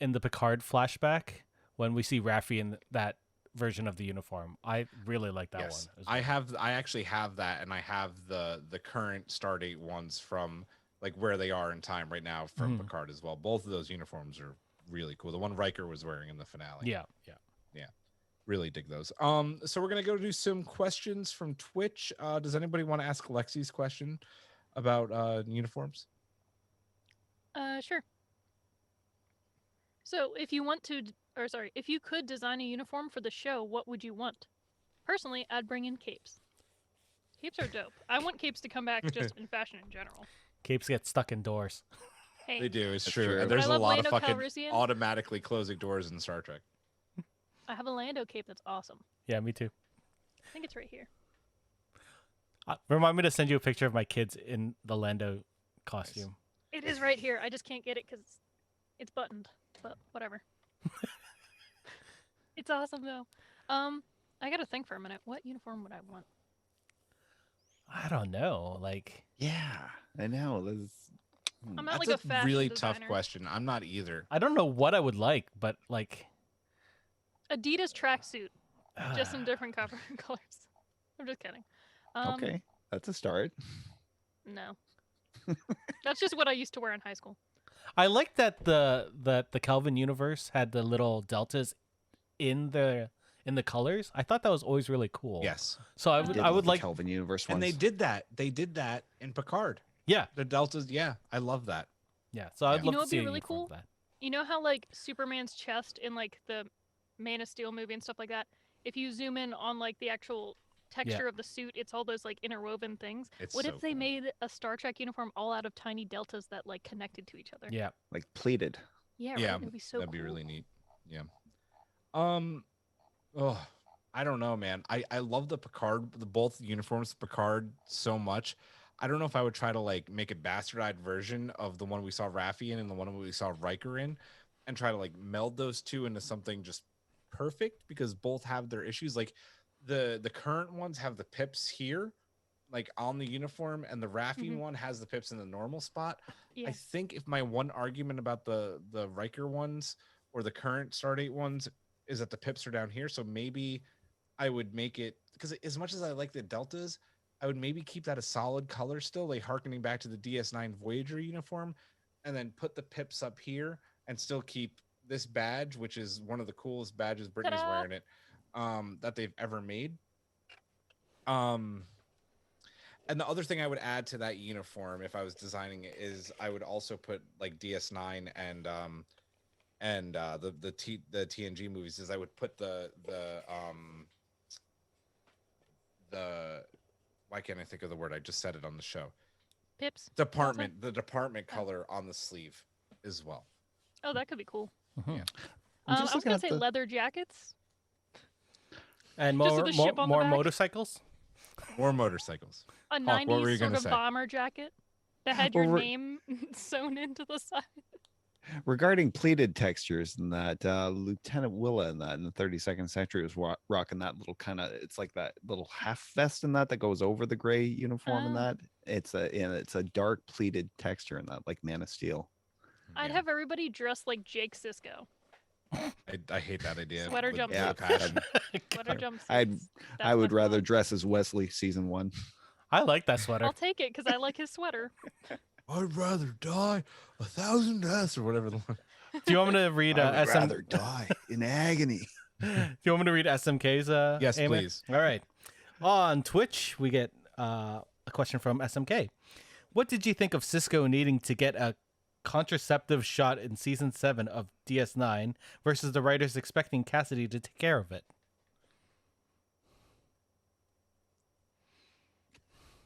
in the Picard flashback when we see Raffi in that version of the uniform. I really like that Yes, one. as well. I actually have that, and I have the current Stardate ones from like where they are in time right now from Picard as well. Both of those uniforms are really cool. The one Riker was wearing in the finale. Yeah. Really dig those. So we're gonna go do some questions from Twitch. Does anybody want to ask Lexi's question about uniforms? Sure. So, if you want to, if you could design a uniform for the show, what would you want? Personally, I'd bring in capes. Capes are dope. I want capes to come back just in fashion in general. Capes get stuck indoors. Hey, They do. It's That's true. true. And But there's I a love lot of Lando fucking Calrissian. automatically closing doors in Star Trek. I have a Lando cape that's awesome. Yeah, me too. I think it's right here. Remind me to send you a picture of my kids in the Lando costume. It is right here. I just can't get it because it's buttoned. But whatever. It's awesome though. I gotta think for a minute. What uniform would I want? I don't know. Like, Yeah, I know. I'm not That's like a fashion really designer. tough question. I'm not either. I don't know what I would like, but like, Adidas tracksuit, just in different colors. I'm just kidding. Okay, that's a start. No. That's just what I used to wear in high school. I like that the Kelvin universe had the little deltas in the colors. I thought that was always really cool. Yes. So I Did would Did I love would the like Kelvin universe ones. And they did that. They did that in Picard. yeah The deltas. Yeah, I love that. yeah. So I'd You love know to what'd see be a really uniform cool? of that. You know how like Superman's chest in like the Man of Steel movie and stuff like that? If you zoom in on like the actual texture of the suit, it's all those like interwoven things. It's What so if they cool. made a Star Trek uniform all out of tiny deltas that like connected to each other? Yeah. like pleated. Yeah, Yeah, right? It'd be so that'd be cool. really neat. Yeah. Oh, I don't know, man. I love the Picard, both uniforms, Picard so much. I don't know if I would try to like make a bastardized version of the one we saw Raffi in and the one we saw Riker in, and try to like meld those two into something just perfect, because both have their issues. Like the current ones have the pips here, like on the uniform, and the Raffi Mhm. one has the pips in the normal spot. Yeah. I think if my one argument about the Riker ones or the current Stardate ones is that the pips are down here, so maybe I would make it, because as much as I like the deltas, I would maybe keep that a solid color still, like harkening back to the DS9 Voyager uniform, and then put the pips up here and still keep this badge, which is one of the coolest badges. Brittany's Ta-da! wearing it, that they've ever made. And the other thing I would add to that uniform if I was designing it is I would also put like DS9 and the TNG movies, is I would put the why can't I think of the word? I just said it on the show. Pips. The department color on the sleeve as well. Oh, that could be cool. Mhm. Yeah. I'm I just was looking gonna at say the- leather jackets. And Just more with the ship on the more back? motorcycles. Or motorcycles. A Hawk, what were 90s you sort gonna of say? bomber jacket that had Well, your we're- name sewn into the side. Regarding pleated textures and that, Lieutenant Willa in that in the 32nd century was rocking that little kind of, it's like that little half vest in that goes over the gray uniform in Oh. that. It's a dark pleated texture in that, like Man of Steel. I'd Yeah. have everybody dressed like Jake Sisko. I hate that idea. Sweater with jumpsuits. passion. Sweater jumpsuits. I That's would my rather thought. dress as Wesley season 1. I like that sweater. I'll take it because I like his sweater. I'd rather die 1,000 deaths or whatever the one. Do you want me to read I would SM? rather die in agony. Do you want me to read SMK's? Yes, Eamon? please. All right. On Twitch, we get a question from SMK. What did you think of Cisco needing to get a contraceptive shot in season 7 of DS9 versus the writers expecting Cassidy to take care of it?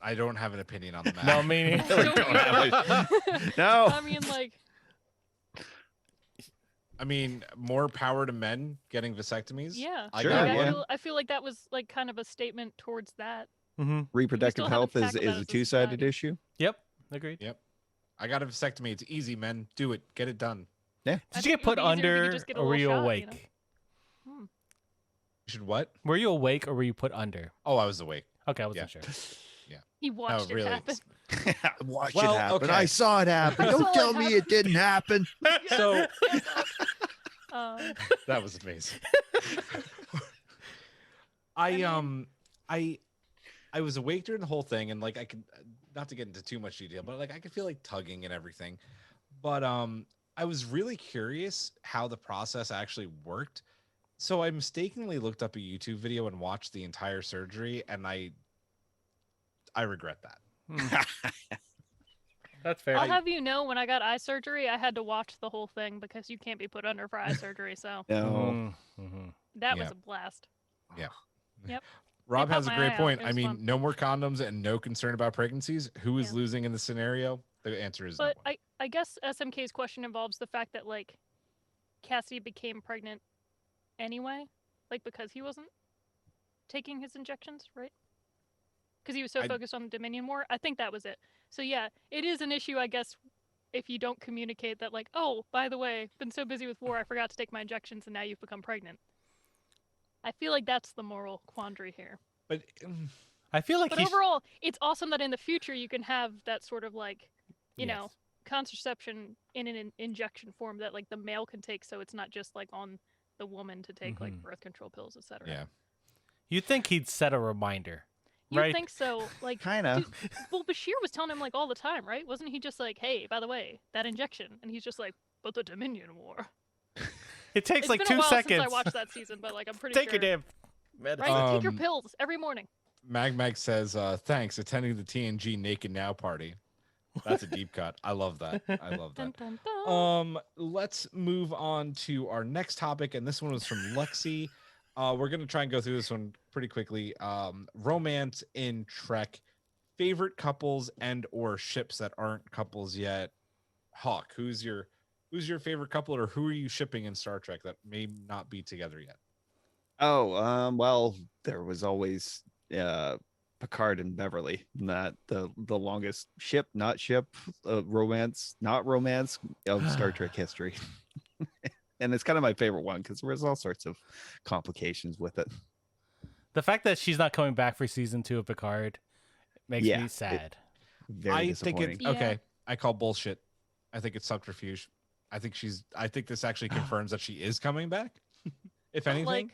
I don't have an opinion on the matter. No, meaning No. I mean, like, I mean, more power to men getting vasectomies. yeah. I Sure, got Like, one. yeah. I feel like that was like kind of a statement towards that. Reproductive still health haven't is tackled that a as a two-sided society. issue. Yep, agreed. Yep. I got a vasectomy. It's easy, men. Do it. Get it done. Yeah. I Did you think get it would put be easier if you could under, just get a or were you little shot, you awake? know? You should what? Were you awake, or were you put under? Oh, I was awake. Okay, I wasn't Yeah. sure. He watched it really. happen. Watch Well, it happen. okay. I saw it happen. I saw Don't it tell me it didn't happen. So Um, that was amazing. I was awake during the whole thing, and like I could, not to get into too much detail, but like I could feel like tugging and everything. But I was really curious how the process actually worked, So I mistakenly looked up a YouTube video and watched the entire surgery, and I regret that. That's fair. I'll have you know, when I got eye surgery, I had to watch the whole thing because you can't be put under for eye surgery. So No. that was Yeah. a blast. Yeah. Yep. Rob They has a popped my great eye out. point. It I was mean, fun. no more condoms and no concern about pregnancies. Who is Yeah. losing in the scenario? The answer is But no one. I guess SMK's question involves the fact that, like, Cassie became pregnant anyway, like, because he wasn't taking his injections, right? Because he was so focused on the Dominion War. I think that was it. So yeah, it is an issue, I guess, if you don't communicate that, like, oh, by the way, been so busy with war, I forgot to take my injections, and now you've become pregnant. I feel like that's the moral quandary here. But I feel like But overall, it's awesome that in the future you can have that sort of, like, you know, contraception in an injection form that, like, the male can take, so it's not just, like, on the woman to take, like, birth control pills, etc. yeah. You'd think he'd set a reminder, You right? think so? Like, Kinda. well, Bashir was telling him, like, all the time, right? Wasn't he just like, hey, by the way, that injection? And he's just like, but the Dominion War. It takes It's like been 2 a while seconds. since I watched that season, but, like, I'm pretty Take sure. your damn medicine. Right? Take your pills every morning. Mag says, thanks, attending the TNG Naked Now party. That's a deep cut. I love that. I love that. Dun, dun, dun. Let's move on to our next topic, and this one was from Lexi. We're gonna try and go through this one pretty quickly. Romance in Trek, favorite couples and or ships that aren't couples yet. Hawk, who's your favorite couple, or who are you shipping in Star Trek that may not be together yet? Oh, well, there was always Picard and Beverly, not the longest ship, not ship, romance, not romance of Star Trek history. And it's kind of my favorite one because there's all sorts of complications with it. The fact that she's not coming back for season 2 of Picard makes me sad. Very I think disappointing. it's okay. I call bullshit. I think it's subterfuge. I think this actually confirms that she is coming back. If But, anything, like,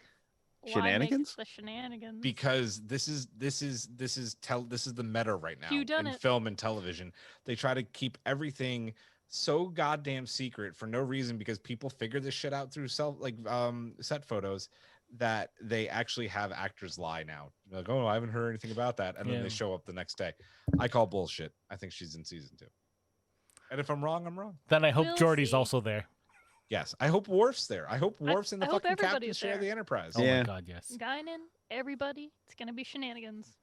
why make Shenanigans? the shenanigans. because this is the meta right now You done in it. film and television. They try to keep everything so goddamn secret for no reason, because people figure this shit out through set photos, that they actually have actors lie now. They're like, oh, I haven't heard anything about that, and then Yeah. they show up the next day. I call bullshit. I think she's in season 2, and if I'm wrong, I'm wrong. Then I hope We'll Geordi's see. also there. Yes, I hope Worf's there. I hope Worf's and the I hope fucking captain everybody's share there. the Enterprise. Oh Yeah. my god, yes. Guinan, everybody, it's gonna be shenanigans.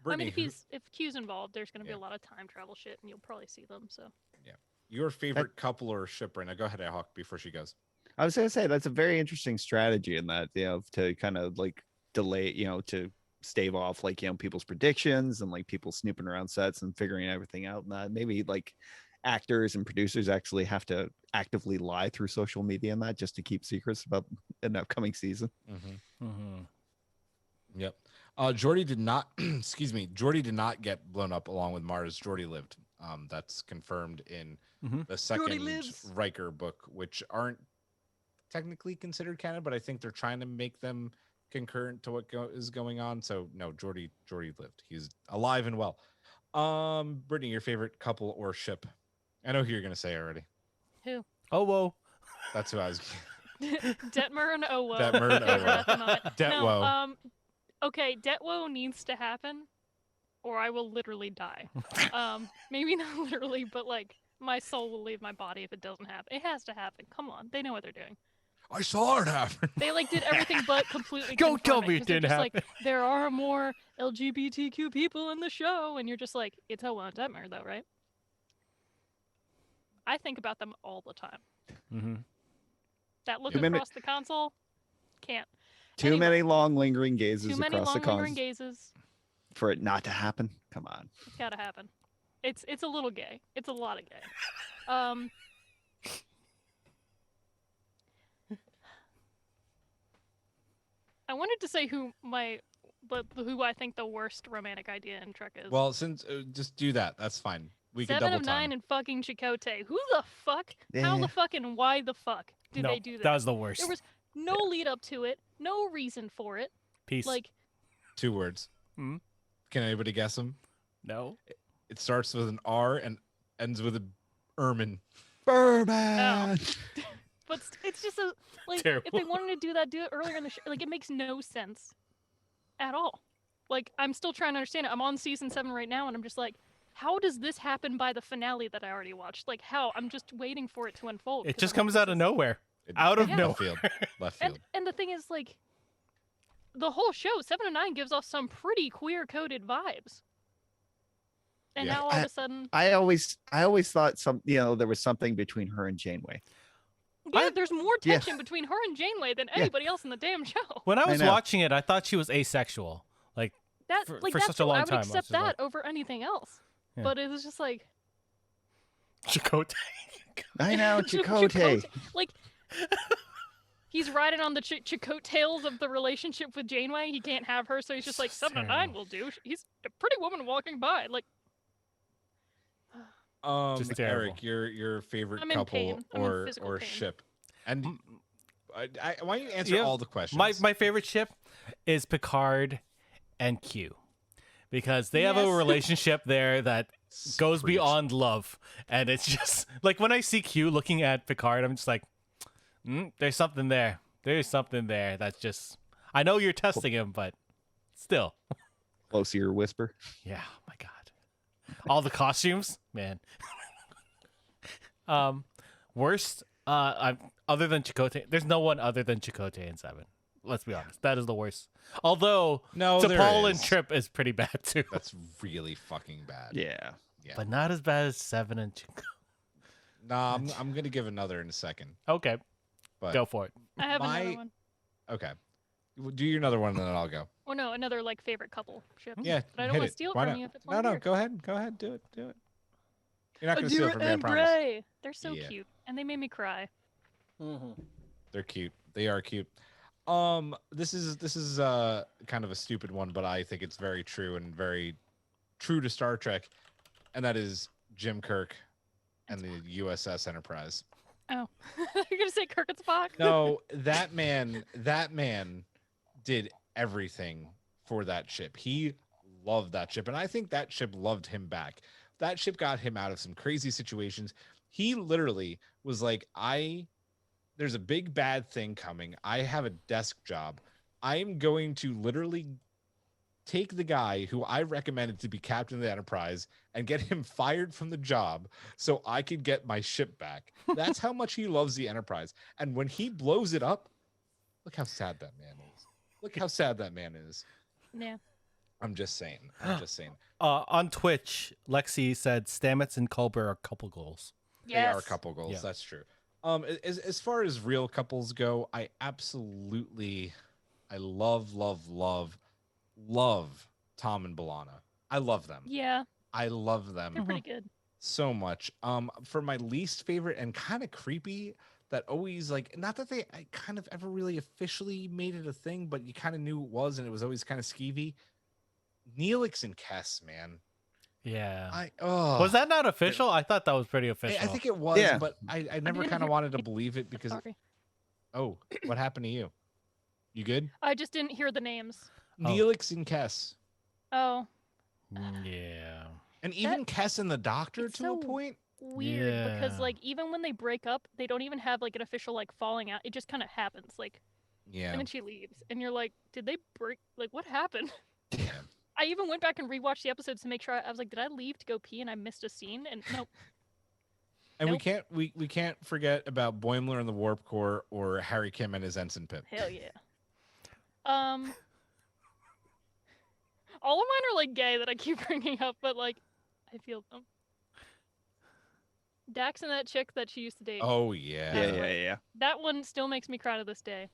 Brittany, I mean, if Q's involved, there's gonna be Yeah. a lot of time travel shit, and you'll probably see them. So your favorite couple or ship right now? Go ahead, Hawk, before she goes. I was gonna say that's a very interesting strategy in that, to kind of like delay, to stave off like people's predictions and like people snooping around sets and figuring everything out. And that maybe like actors and producers actually have to actively lie through social media and that just to keep secrets about an upcoming season. Yep. Geordi did not. Excuse me. Geordi did not get blown up along with Mars. Geordi lived. That's confirmed in the second Riker book, which aren't technically considered canon, but I think they're trying to make them concurrent to what is going on. So no, Geordi lived. He's alive and well. Brittany, your favorite couple or ship? I know who you're gonna say already. who? Oh, whoa. That's who I was. Detmer and Owo. Detmer and Can't Owo. wrap them up. Detwo. No, okay, Detwo needs to happen, or I will literally die. Maybe not literally, but like my soul will leave my body if it doesn't happen. It has to happen. Come on, they know what they're doing. I saw it happen. They like did everything but completely. Don't tell confirm me it, it 'cause they're didn't just happen. Like, there are more LGBTQ people in the show, and you're just like, it's Owo and Detmer, though, right? I think about them all the time. Mm-hmm. That look Too many- across the console, can't. Too Anyway, many long lingering gazes Too many across the long lingering cons gazes. for it not to happen. Come on. It's gotta happen. It's a little gay. It's a lot of gay. I wanted to say who I think the worst romantic idea in Trek is. Well, since just do that. That's fine. We can 7 double of time. 9 and fucking Chakotay. Who the fuck? How Yeah. the fuck and why the fuck did No, they do that? that was the worst. There was no lead up to it, no reason for it. Peace. Like, 2 words. Hmm? Can anybody guess them? No. It starts with an R and ends with a ermine. Birdman. But it's just a like Terrible. if they wanted to do that, do it earlier in the show. Like it makes no sense at all. Like I'm still trying to understand it. I'm on season 7 right now, and I'm just like, how does this happen by the finale that I already watched? Like how? I'm just waiting for it to unfold. It 'cause just I'm like, comes this out of is- nowhere. Out of Yeah. nowhere. Left field. Left field. And the thing is, like, the whole show 7 and 9 gives off some pretty queer coded vibes. And Yeah. now all of a sudden, I always thought there was something between her and Janeway. yeah, there's more Yeah. tension between her and Janeway than anybody else in the damn show. When I I was know. watching it, I thought she was asexual. Like, That For that's such a what long I would time, I was accept just that like- over anything else. Yeah. But it was just like Chakotay. I know, Chakotay. Like he's riding on the coattails of the relationship with Janeway. He can't have her, so he's just like 7 and 9 Terrible. will do. He's a pretty woman walking by. Like Just terrible. Eric, your favorite I'm in couple pain. I'm in or physical pain. ship, and why don't you answer Yeah, all the questions? My favorite ship is Picard and Q, because they have a Yes. relationship there that goes Preach. beyond love, and it's just like when I see Q looking at Picard, I'm just like, there's something there. There's something there that's just. I know you're testing him, but still, Close ear whisper. yeah. Oh my God, all the costumes, man. Worst. Other than Chakotay, there's no one other than Chakotay in 7. Let's be honest, that is the worst. Although No, there T'Pol and is. Trip is pretty bad too, That's really fucking bad. Yeah. Yeah. but not as bad as 7 and Chakotay. Nah, I'm gonna give another in a second. Okay, But go for it. I have My- another one. Okay, do your another one and then I'll go. Oh no, another like favorite couple ship. Yeah, But I don't hit want it. to steal it Why from not? you if it's No, one no, here. go ahead, do it. You're not gonna Adira steal it from me, I and promise. Bray. They're so Yeah. cute, and they made me cry. They're cute. They are cute. This is kind of a stupid one, but I think it's very true and very true to Star Trek, and that is Jim Kirk and the USS Enterprise. Oh, you're gonna say Kirk and Spock? No, that man did everything for that ship. He loved that ship, and I think that ship loved him back. That ship got him out of some crazy situations. He literally was like, there's a big bad thing coming. I have a desk job. I am going to literally take the guy who I recommended to be captain of the Enterprise and get him fired from the job so I could get my ship back. That's how much he loves the Enterprise. And when he blows it up, look how sad that man is. Look how sad that man is. Yeah. I'm just saying. On Twitch, Lexi said Stamets and Culber are couple goals. They are Yes. couple goals. Yeah. That's true. As far as real couples go, I love Tom and B'Elanna. I love them. Yeah, I love them they're pretty good. so much. For my least favorite and kind of creepy, that always like, not that I kind of ever really officially made it a thing, but you kind of knew it was, and it was always kind of skeevy. Neelix and Kess, man. Yeah. Oh, Was that not official? I thought that was pretty official. I think it was, Yeah. but I never didn't kind of hear- wanted to believe it because Sorry, oh, what happened to you? You good? I just didn't hear the names. Oh. Neelix and Kess. Oh, Yeah. And even Kess and the Doctor it's to so a point. weird because Yeah. like even when they break up, they don't even have like an official like falling out. It just kind of happens. Like, Yeah. and then she leaves, and you're like, did they break? Like, what happened? Yeah. I even went back and rewatched the episodes to make sure. I was like, did I leave to go pee and I missed a scene? And nope. And Nope. we can't forget about Boimler and the Warp Core or Harry Kim and his Ensign Pip. Hell yeah. All of mine are like gay that I keep bringing up, but like, I feel them. Dax and that chick that she used to date. Oh yeah. Yeah. That one still makes me cry to this day.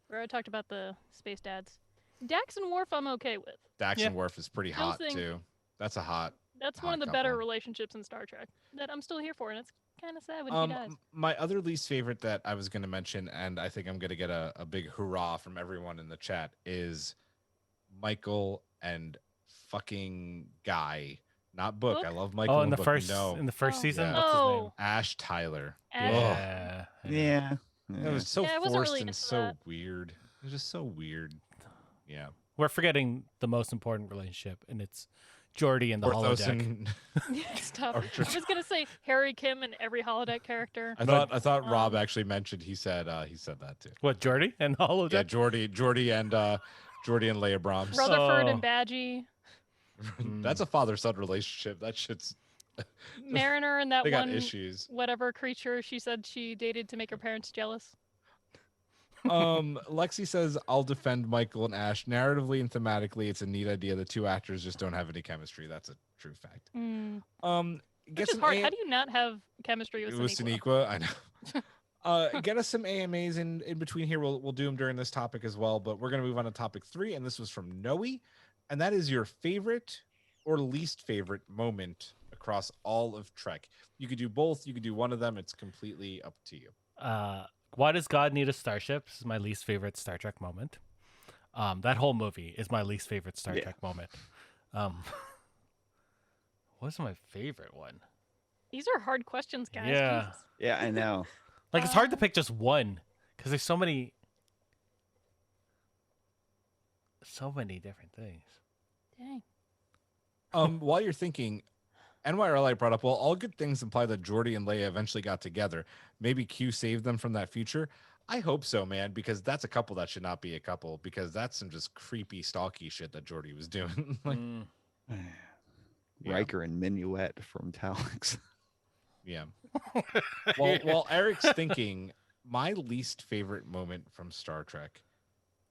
Where I talked about the space dads. Dax and Worf, I'm okay with. Dax Yeah. and Worf is pretty Still hot think- too. That's a hot. That's Hot one of the better couple. relationships in Star Trek that I'm still here for, and it's kind of sad when he dies. My other least favorite that I was going to mention, and I think I'm going to get a big hurrah from everyone in the chat, is Michael and fucking Guy, not Book. Book? I love Michael. Oh, and in the Book. first No, season, Yeah. what's his name? Oh, Ash Tyler. Ash. Ugh. Yeah. Yeah. That was so Yeah, I wasn't forced really and into so that. weird. It was just so weird. Yeah. We're forgetting the most important relationship, and it's Geordi in the Porthos holodeck. and Stop. Archer. I was gonna say Harry Kim and every holodeck character. I thought Rob actually mentioned he said that too. What, Geordi and the holodeck? Yeah, Jordy and Leia Brahms. Rutherford Oh. and Badgie. That's a father-son relationship. That shit's Mariner and that they got one issues. whatever creature she said she dated to make her parents jealous. Lexi says, I'll defend Michael and Ash. Narratively and thematically, it's a neat idea. The two actors just don't have any chemistry. That's a true fact. Which is hard. How do you not have chemistry with Sonequa? Sonequa? I know. Get us some AMAs in between here. We'll do them during this topic as well, but we're going to move on to topic 3, and this was from Noe, and that is your favorite or least favorite moment across all of Trek. You could do both. You could do one of them. It's completely up to you. Why does God need a starship? This is my least favorite Star Trek moment. That whole movie is my least favorite Star Trek moment. What's my favorite one? These are hard questions, guys. Yeah. Jesus. Yeah, I know. Like, it's hard to pick just one because there's so many different things. Dang. While you're thinking, NYRLI brought up, well, all good things imply that Geordi and Leia eventually got together. Maybe Q saved them from that future. I hope so, man, because that's a couple that should not be a couple, because that's some just creepy, stalky shit that Geordi was doing. Riker and Minuet from Talix. Yeah. While Eric's thinking, my least favorite moment from Star Trek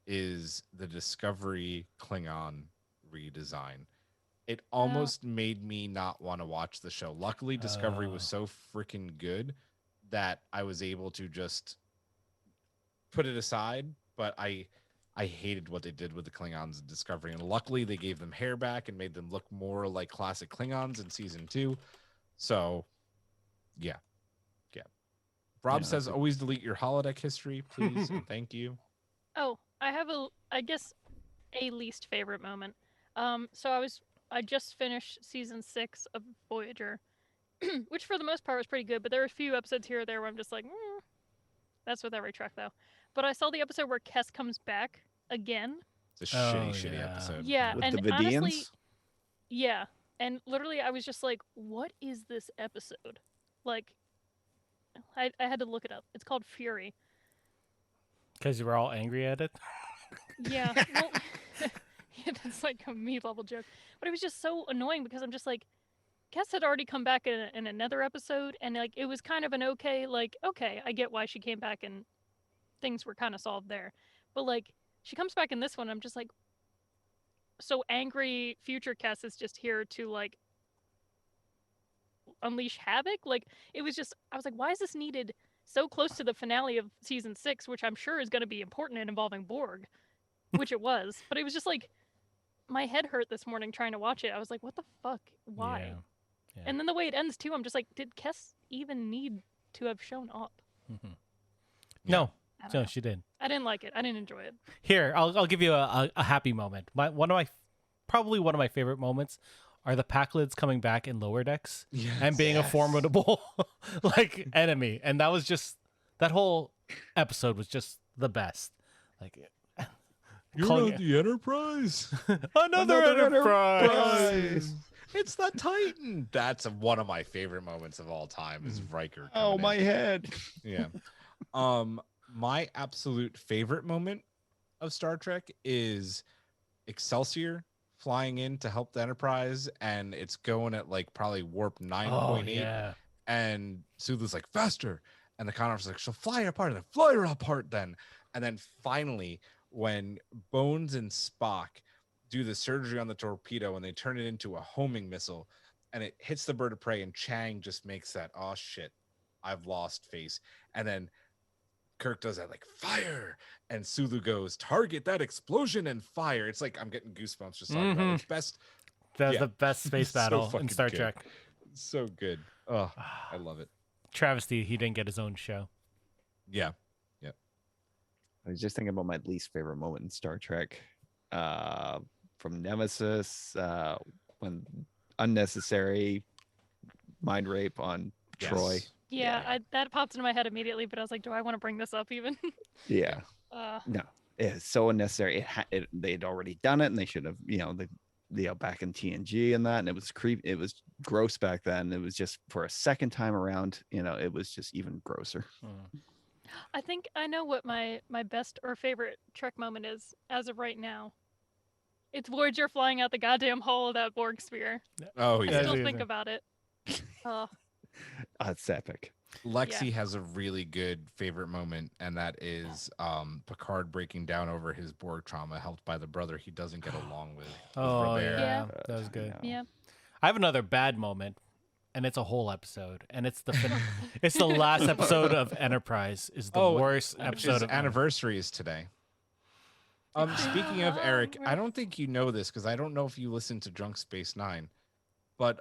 is the Discovery Klingon redesign. It almost made me not want to watch the show. Luckily, Discovery was so freaking good that I was able to just put it aside. But I hated what they did with the Klingons in Discovery. And luckily, they gave them hair back and made them look more like classic Klingons in season 2. So, yeah. Rob says, always delete your holodeck history, please. And thank you. Oh, I have I guess a least favorite moment. So I just finished season 6 of Voyager, which for the most part was pretty good, but there were a few episodes here or there where I'm just like, that's with every Trek though. But I saw the episode where Kes comes back again. It's a shitty episode. Yeah, With and the Vidians? honestly, yeah, and literally I was just like, what is this episode? Like, I had to look it up. It's called Fury. Because you were all angry at it? Yeah, well, yeah, that's like a me-level joke. But it was just so annoying because I'm just like, Kes had already come back in another episode, and like it was kind of an okay, I get why she came back and things were kind of solved there. But like, she comes back in this one, I'm just like, so angry future Kes is just here to like unleash havoc? Like, it was just, I was like, why is this needed so close to the finale of season 6, which I'm sure is going to be important and involving Borg, which it was. But it was just like, my head hurt this morning trying to watch it. I was like, what the fuck? Why? Yeah. And then the way it ends too, I'm just like, did Kes even need to have shown up? No, I don't no, know. she didn't. I didn't like it. I didn't enjoy it. Here, I'll give you a happy moment. Probably one of my favorite moments are the Packlids coming back in Lower Decks and being a formidable like enemy, and that was just, that whole episode was just the best. Like, You're not the Enterprise. Another Enterprise. It's the Titan. That's one of my favorite moments of all time. Is Riker? Oh, coming my in. head. Yeah. My absolute favorite moment of Star Trek is Excelsior flying in to help the Enterprise, and it's going at like probably warp 9.8, and Sulu's like, faster, and the Connor's like, she'll fly her apart, and then fly her apart then. And then finally, when Bones and Spock do the surgery on the torpedo and they turn it into a homing missile, and it hits the bird of prey, and Chang just makes that, oh shit, I've lost face. And then Kirk does that, like, fire, and Sulu goes, target that explosion and fire. It's like, I'm getting goosebumps just talking about it. It's best. That's the best space So battle in fucking Star good. Trek. So good. Oh, I love it. Travesty, he didn't get his own show. Yeah. I was just thinking about my least favorite moment in Star Trek. From Nemesis, when unnecessary mind rape on Troy. Yeah, that popped into my head immediately, but I was like, do I want to bring this up even? Yeah. No, it's so unnecessary. They'd already done it, and they should have, back in TNG and that, and it was it was gross back then. It was just for a second time around, it was just even grosser. I think I know what my best or favorite Trek moment is as of right now. It's Voyager flying out the goddamn hull of that Borg sphere. Oh I yeah. still think about it. Oh, It's epic. Lexi has a really good favorite moment, and that is Picard breaking down over his Borg trauma, helped by the brother he doesn't get along with. Oh Robert. yeah, that was good. yeah. I have another bad moment, and it's a whole episode, and it's it's the last episode of Enterprise. Is the worst which episode is of anniversary is today. Speaking of Eric, I don't think you know this because I don't know if you listened to Drunk Space Nine, but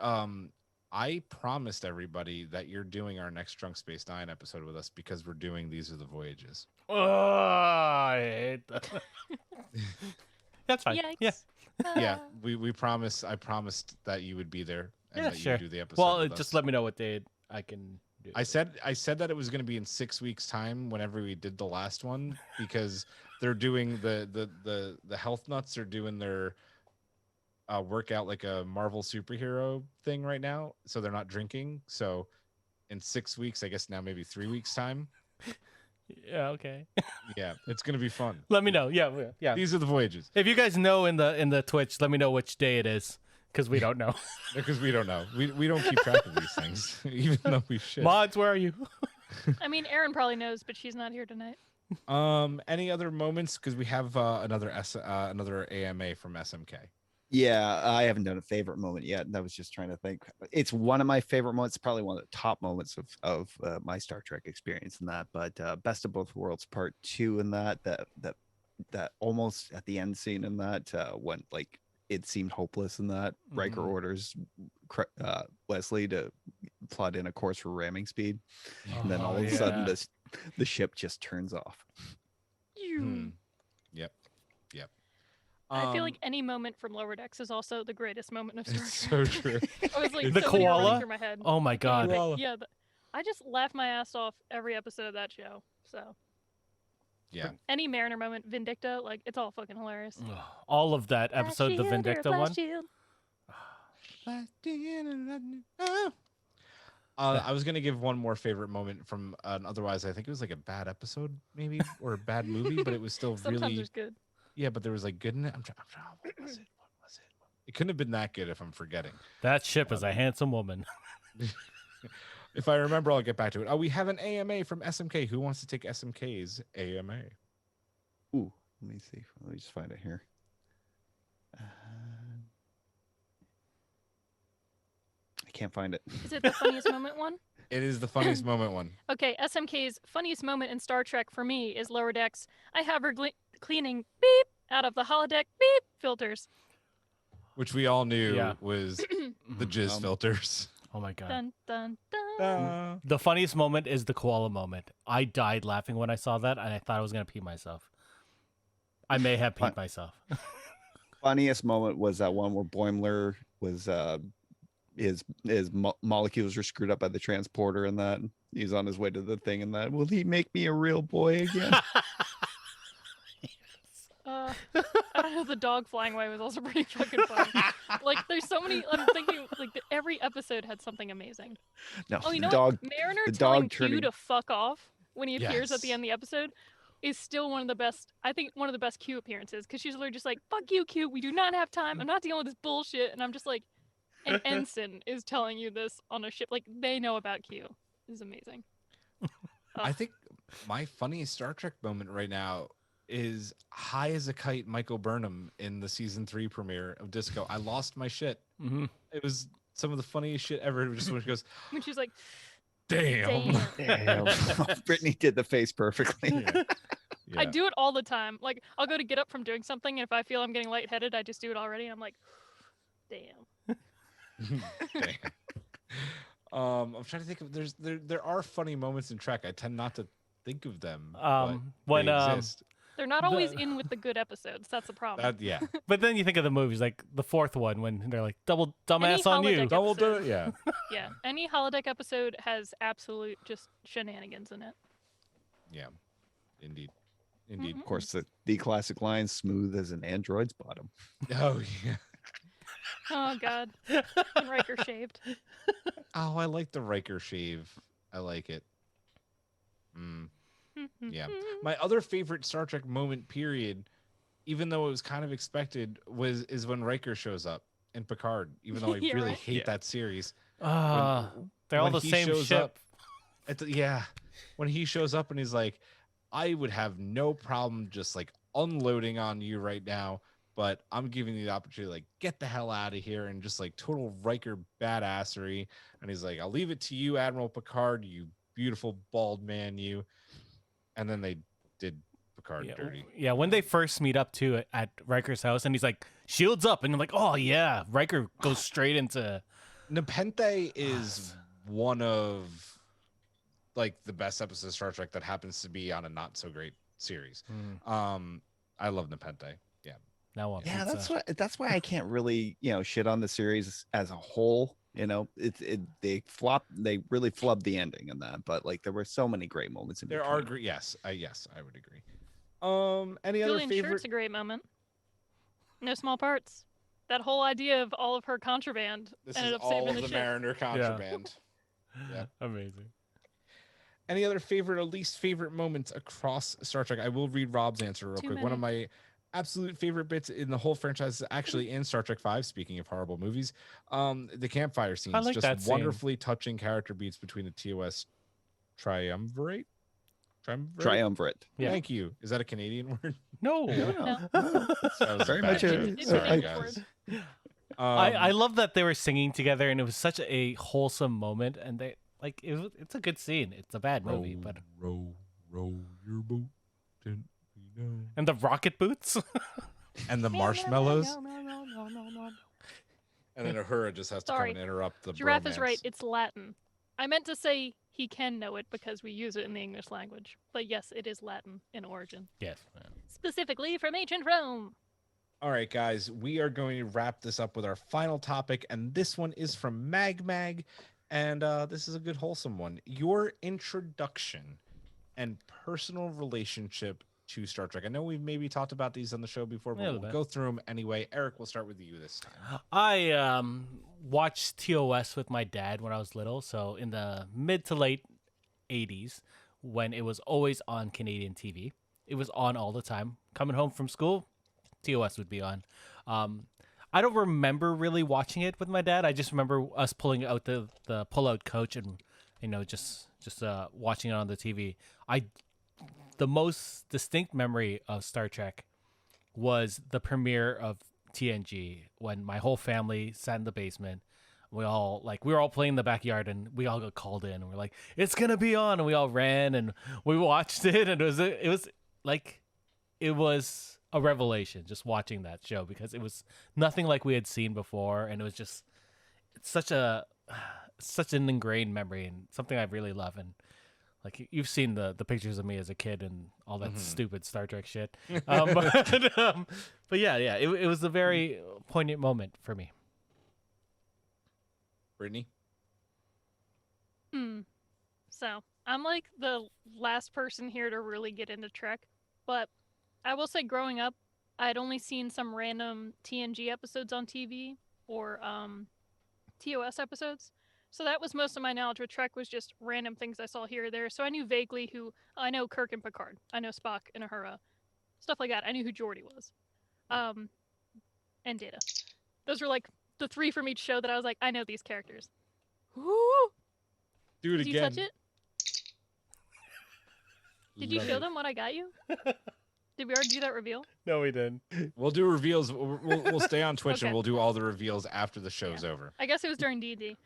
I promised everybody that you're doing our next Drunk Space Nine episode with us because we're doing These Are the Voyages. Oh, I hate that. That's fine. Yikes. Yeah. Yeah, we promised. I promised that you would be there and that sure. you would do the episode. Well, with just us. let me know what day I can do. I said that it was going to be in 6 weeks' time whenever we did the last one because they're doing the health nuts are doing their workout like a Marvel superhero thing right now, so they're not drinking. So in 6 weeks, I guess now maybe 3 weeks' time. Yeah. Okay. Yeah, it's going to be fun. Let me know. Yeah. Yeah. These are the Voyages If you guys know in the Twitch, let me know which day it is because we don't know. because we don't know. We don't keep track of these things, even though we should. Mods, where are you? I mean, Erin probably knows, but she's not here tonight. Any other moments? Because we have another AMA from SMK. Yeah, I haven't done a favorite moment yet, and I was just trying to think. It's one of my favorite moments, probably one of the top moments of my Star Trek experience in that. But Best of Both Worlds Part 2 in that almost at the end scene in that when like it seemed hopeless in that Riker orders Wesley to plot in a course for ramming speed, and then all of a sudden the ship just turns off. Yep. I feel like any moment from Lower Decks is also the greatest moment of Star Trek. It's so true. I was like, The so many are running koala? through my head. Oh my god. Yeah, I just laugh my ass off every episode of that show. So Yeah. any Mariner moment, Vindicta, like it's all fucking hilarious. All of that episode, the Vindicta one. I was gonna give one more favorite moment from otherwise I think it was like a bad episode maybe or a bad movie, but it was still Sometimes really there's good. yeah. But there was like good in it. I'm trying. What was it? It couldn't have been that good if I'm forgetting. That ship is a handsome woman. If I remember, I'll get back to it. Oh, we have an AMA from SMK. Who wants to take SMK's AMA? Ooh, let me see. Let me just find it here. I can't find it. Is it the funniest moment one? It is the funniest moment one. Okay, SMK's funniest moment in Star Trek for me is Lower Decks. I have her cleaning beep out of the holodeck beep filters. Which we all knew was the jizz filters. Oh my god. Dun dun dun. The funniest moment is the koala moment. I died laughing when I saw that, and I thought I was gonna pee myself. I may have peed myself. Funniest moment was that one where Boimler was his molecules were screwed up by the transporter, and that he's on his way to the thing, and that will he make me a real boy again? I don't know. The dog flying away was also pretty fucking funny. Like, there's so many. I'm thinking like every episode had something amazing. No, Oh, you know dog, what? Mariner the telling dog Q turning- to fuck off when he appears at the Yes. end of the episode is still one of the best. I think one of the best Q appearances because she's literally just like, "Fuck you, Q. We do not have time. I'm not dealing with this bullshit." And I'm just like, an ensign is telling you this on a ship. Like they know about Q. This is amazing. I think my funniest Star Trek moment right now is high as a kite Michael Burnham in the season 3 premiere of Disco. I lost my shit. Mm-hmm. It was some of the funniest shit ever. Just when she goes, When she's like, damn. "Damn." Brittany did the face perfectly. Yeah. I do it all the time. Like I'll go to get up from doing something, and if I feel I'm getting lightheaded, I just do it already. I'm like, damn. Damn. I'm trying to think of there are funny moments in Trek. I tend not to think of them. But when they exist. They're not always in with the good episodes. That's the problem. Yeah. But then you think of the movies, like the fourth one, when they're like, double dumbass on you. holodeck Double do episode. it. Yeah. Yeah, any holodeck episode has absolute just shenanigans in it. Yeah. Indeed. Of course, the classic line, smooth as an android's bottom. Oh yeah. Oh God. And Riker shaved. Oh, I like the Riker shave. I like it. Yeah. My other favorite Star Trek moment, period, even though it was kind of expected, is when Riker shows up in Picard. Even though I Yeah, really right. hate that series. They're all When the he same shows ship. up yeah, when he shows up and he's like, I would have no problem just like unloading on you right now, but I'm giving you the opportunity to like get the hell out of here, and just like total Riker badassery. And he's like, I'll leave it to you, Admiral Picard, you beautiful bald man, you. And then they did Picard dirty. Yeah, when they first meet up too at Riker's house, and he's like, "Shields up," and I'm like, "Oh yeah." Riker goes straight into. Nepenthe is one of like the best episodes of Star Trek that happens to be on a not so great series. I love Nepenthe. Yeah. Now on Yeah, pizza. that's why I can't really, shit on the series as a whole. They really flubbed the ending in that, but like there were so many great moments in There between. are great. Yes, I would agree. Any other Julian favorite? Shirt's a great moment. No small parts. That whole idea of all of her contraband This ended is up all saving of the the ship. Mariner contraband. Yeah. Amazing. Any other favorite or least favorite moments across Star Trek? I will read Rob's answer real 2 quick. One of minutes. my absolute favorite bits in the whole franchise is actually in Star Trek V, speaking of horrible movies. The campfire scenes, like just that scene. wonderfully touching character beats between the TOS triumvirate. Triumvirate. Yeah. Thank you. Is that a Canadian word? No. No. That was Very a bad much joke. It's Sorry, an English guys. word. I love that they were singing together, and it was such a wholesome moment, and they like it's a good scene. It's a bad movie, but row your boat. Didn't we know? and the rocket boots. And the marshmallows. And then Uhura just has to come Sorry. and interrupt the Giraffe bromance. is right. It's Latin. I meant to say he can know it because we use it in the English language. But yes, it is Latin in origin. Yes. Specifically from ancient Rome. All right, guys, we are going to wrap this up with our final topic, and this one is from Mag, and this is a good wholesome one. Your introduction and personal relationship to Star Trek. I know we've maybe talked about these on the show before, but Yeah, a we'll bit. go through them anyway. Eric, we'll start with you this time. I watched TOS with my dad when I was little, so in the mid to late 80s, when it was always on Canadian TV. It was on all the time. Coming home from school, TOS would be on. I don't remember really watching it with my dad. I just remember us pulling out the pull-out coach and just watching it on the TV. The most distinct memory of Star Trek was the premiere of TNG when my whole family sat in the basement. We were all playing in the backyard, and we all got called in, and we're like, it's gonna be on, and we all ran and we watched it, and it was a revelation just watching that show, because it was nothing like we had seen before, and it was just such an ingrained memory and something I really love. And like, you've seen the pictures of me as a kid and all that stupid Star Trek shit. But yeah, it was a very poignant moment for me. Brittany? So, I'm like the last person here to really get into Trek, but I will say growing up, I'd only seen some random TNG episodes on TV or TOS episodes. So that was most of my knowledge with Trek, was just random things I saw here or there. So I knew vaguely I know Kirk and Picard. I know Spock and Uhura. Stuff like that. I knew who Geordi was. And Data. Those were like the 3 from each show that I was like, I know these characters. Woo! Do it Did again. you touch it? Did you show them what I got you? Did we already do that reveal? No, we didn't. We'll do reveals. We'll stay on Twitch Okay. and we'll do all the reveals after the show's over. I guess it was during D&D.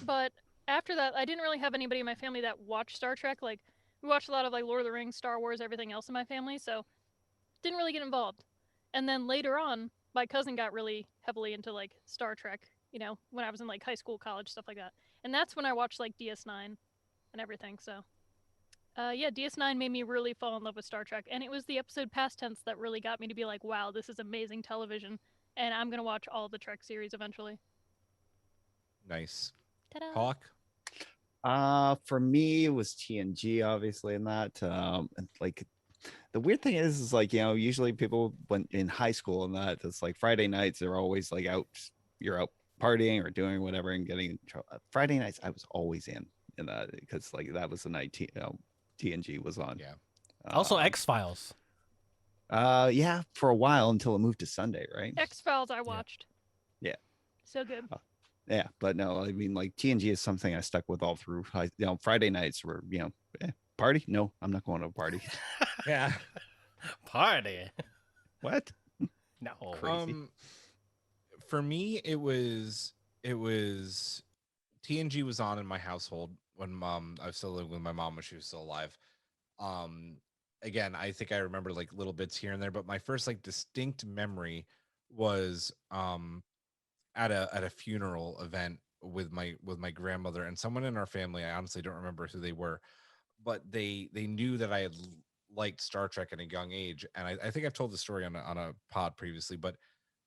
But after that, I didn't really have anybody in my family that watched Star Trek. Like, we watched a lot of like Lord of the Rings, Star Wars, everything else in my family, so didn't really get involved. And then later on, my cousin got really heavily into like Star Trek, when I was in like high school, college, stuff like that. And that's when I watched like DS9 and everything, so yeah, DS9 made me really fall in love with Star Trek, and it was the episode Past Tense that really got me to be like, wow, this is amazing television, and I'm going to watch all the Trek series eventually. Nice. Ta-da! Hawk? For me, it was TNG, obviously, in that. And like The weird thing is like, usually people when in high school and that, it's like Friday nights, they're always like out, you're out partying or doing whatever and getting in trouble. Friday nights, I was always in that because like that was the night TNG was on. Yeah. Also, X-Files. Yeah, for a while until it moved to Sunday, right? X-Files I watched. Yeah. So good. Yeah, but no, I mean, like TNG is something I stuck with all through. Friday nights were, party. No, I'm not going to a party. Yeah. Party. What? No. Crazy. For me, it was TNG was on in my household when I was still living with my mom when she was still alive. Again, I think I remember like little bits here and there, but my first like distinct memory was at a funeral event with my grandmother and someone in our family. I honestly don't remember who they were, but they knew that I had liked Star Trek at a young age, and I think I've told the story on a pod previously, but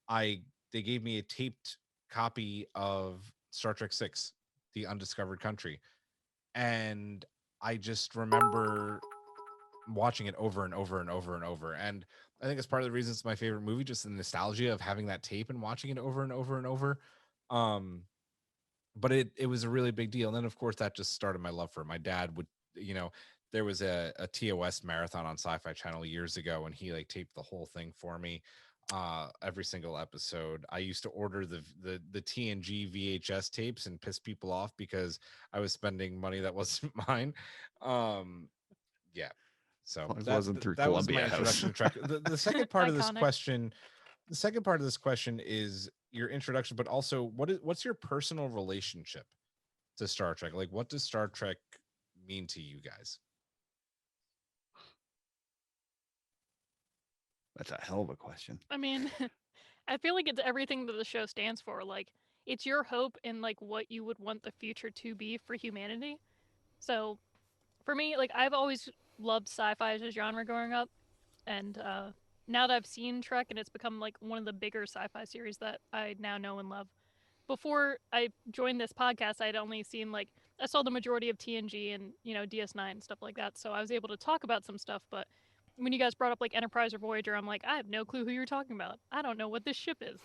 they gave me a taped copy of Star Trek 6, The Undiscovered Country, and I just remember watching it over and over and over and over. And I think it's part of the reason it's my favorite movie, just the nostalgia of having that tape and watching it over and over and over. But it was a really big deal. And then of course that just started my love for it. My dad would, there was a TOS marathon on Sci-Fi Channel years ago, and he like taped the whole thing for me, every single episode. I used to order the TNG VHS tapes and piss people off because I was spending money that wasn't mine. Yeah. So It wasn't through that was Columbia my House. introduction to Trek. The second part of this Iconic. question, the second part of this question is your introduction, but also what's your personal relationship to Star Trek? Like, what does Star Trek mean to you guys? That's a hell of a question. I mean, I feel like it's everything that the show stands for. Like, it's your hope and like what you would want the future to be for humanity. So, for me, like I've always loved sci-fi as a genre growing up, and now that I've seen Trek and it's become like one of the bigger sci-fi series that I now know and love. Before I joined this podcast, I'd only seen like I saw the majority of TNG and DS9 and stuff like that, so I was able to talk about some stuff. But when you guys brought up like Enterprise or Voyager, I'm like, I have no clue who you're talking about. I don't know what this ship is.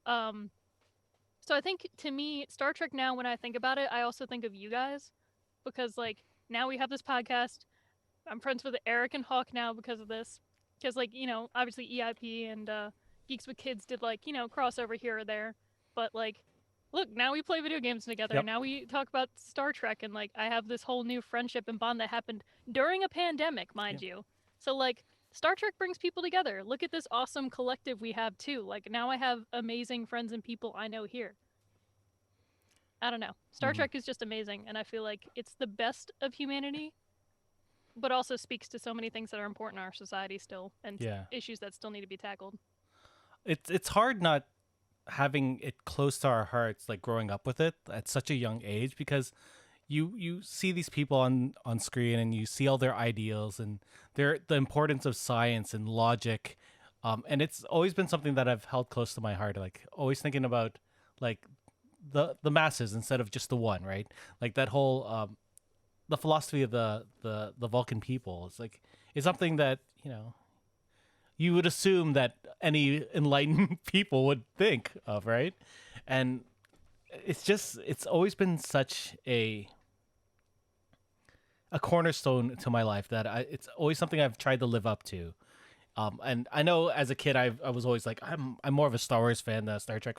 So I think to me, Star Trek now, when I think about it, I also think of you guys because like now we have this podcast. I'm friends with Eric and Hawk now because of this. Because like obviously EIP and Geeks with Kids did like crossover here or there, but like look, now we play video games together. Yep. Now we talk about Star Trek, and like I have this whole new friendship and bond that happened during a pandemic, mind you. So like Star Trek brings people together. Look at this awesome collective we have too. Like now I have amazing friends and people I know here. I don't know. Star Trek is just amazing, and I feel like it's the best of humanity, but also speaks to so many things that are important in our society still, and issues that still need to be tackled. It's hard not having it close to our hearts, like growing up with it at such a young age, because you see these people on screen and you see all their ideals and the importance of science and logic, and it's always been something that I've held close to my heart, like always thinking about like the masses instead of just the one, right? Like that whole the philosophy of the Vulcan people is something that you would assume that any enlightened people would think of, right? And it's always been such a cornerstone to my life that it's always something I've tried to live up to. And I know as a kid, I was always like, I'm more of a Star Wars fan than a Star Trek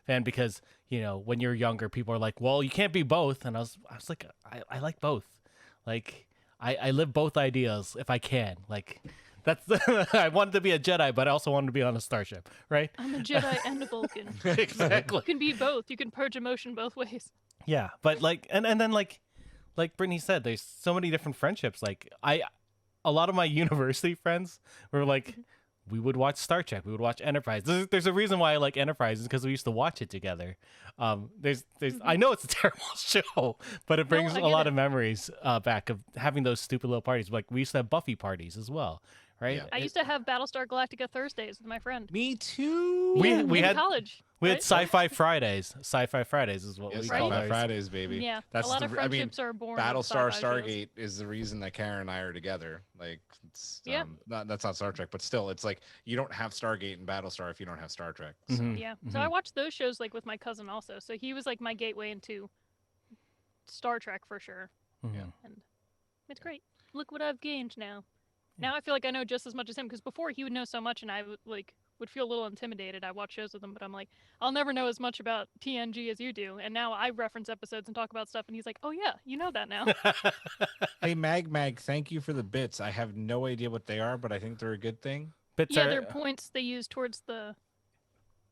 fan because, when you're younger, people are like, well, you can't be both. And I was like, I like both. Like, I live both ideas if I can. Like, that's I wanted to be a Jedi, but I also wanted to be on a starship, right? I'm a Jedi and a Vulcan. Exactly. You can be both. You can purge emotion both ways. Yeah, but like, and then like Brittany said, there's so many different friendships. Like a lot of my university friends were like, we would watch Star Trek, we would watch Enterprise. There's a reason why I like Enterprise is because we used to watch it together. There's I know it's a terrible show, but it brings a lot of memories back of having those stupid little parties. Like we used to have Buffy parties as well, right? Yeah. I used to have Battlestar Galactica Thursdays with my friend. Me too. We in had college. We had Right? Sci-Fi Fridays. Sci-Fi Fridays is what Yes, we Right? call Sci-Fi those. Fridays, baby. Yeah, That's a lot of I mean, friendships are born. Battlestar of sci-fi shows. Stargate is the reason that Karen and I are together. Like, it's, Yeah. that's not Star Trek, but still, it's like you don't have Stargate and Battlestar if you don't have Star Trek. So. Mhm. Yeah. So I watched those shows like with my cousin also. So he was like my gateway into Star Trek for sure. Mhm. And it's great. Look what I've gained now. Now I feel like I know just as much as him because before he would know so much and I would feel a little intimidated. I watch shows with him, but I'm like, I'll never know as much about TNG as you do. And now I reference episodes and talk about stuff, and he's like, oh yeah, you know that now. Hey, Mag, thank you for the bits. I have no idea what they are, but I think they're a good thing. Bits Yeah, are they're points they use towards the.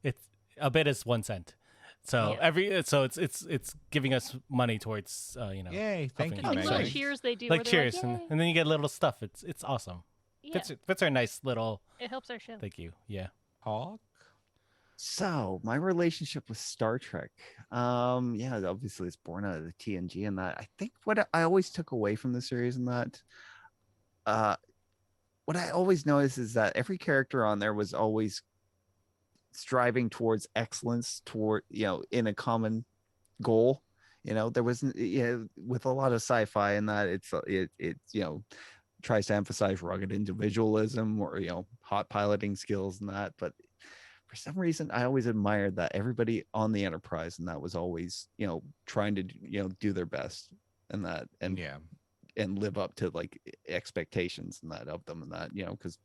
it's a bit is 1 cent. So Yeah. it's giving us money towards Yay, thank helping you, It's like Meg. little Nice. cheers they do. like where they're cheers, Like, and, "Yay." and then you get little stuff. It's awesome. Yeah, Bits are nice little. it helps our show. Thank you. Yeah. Hawk? So my relationship with Star Trek, yeah, obviously it's born out of the TNG, and that I think what I always took away from the series, and that, what I always noticed is that every character on there was always striving towards excellence, toward in a common goal. There wasn't, with a lot of sci-fi, and that it tries to emphasize rugged individualism or hot piloting skills and that, but for some reason I always admired that everybody on the Enterprise and that was always trying to do their best and that and Yeah. and live up to like expectations and that of them and that because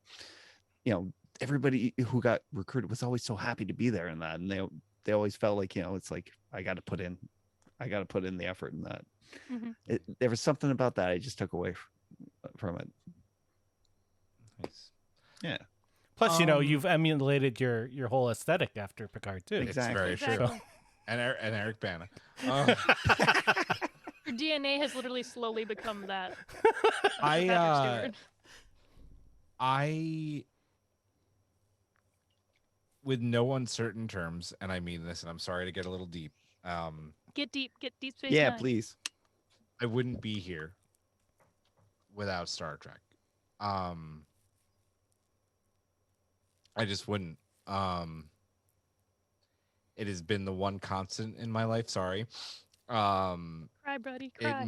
everybody who got recruited was always so happy to be there and that, and they always felt like it's like I got to put in the effort in that. Mhm. There was something about that I just took away from it. Nice. Yeah, Plus, you've emulated your whole aesthetic after Picard too. Exactly. It's very true. Exactly. And Eric Bana. Your DNA has literally slowly become that. I Patrick Stewart. I with no uncertain terms, and I mean this, and I'm sorry to get a little deep. Get deep space. yeah, Nine. please. I wouldn't be here without Star Trek. I just wouldn't. It has been the one constant in my life. Sorry. Cry, buddy, cry.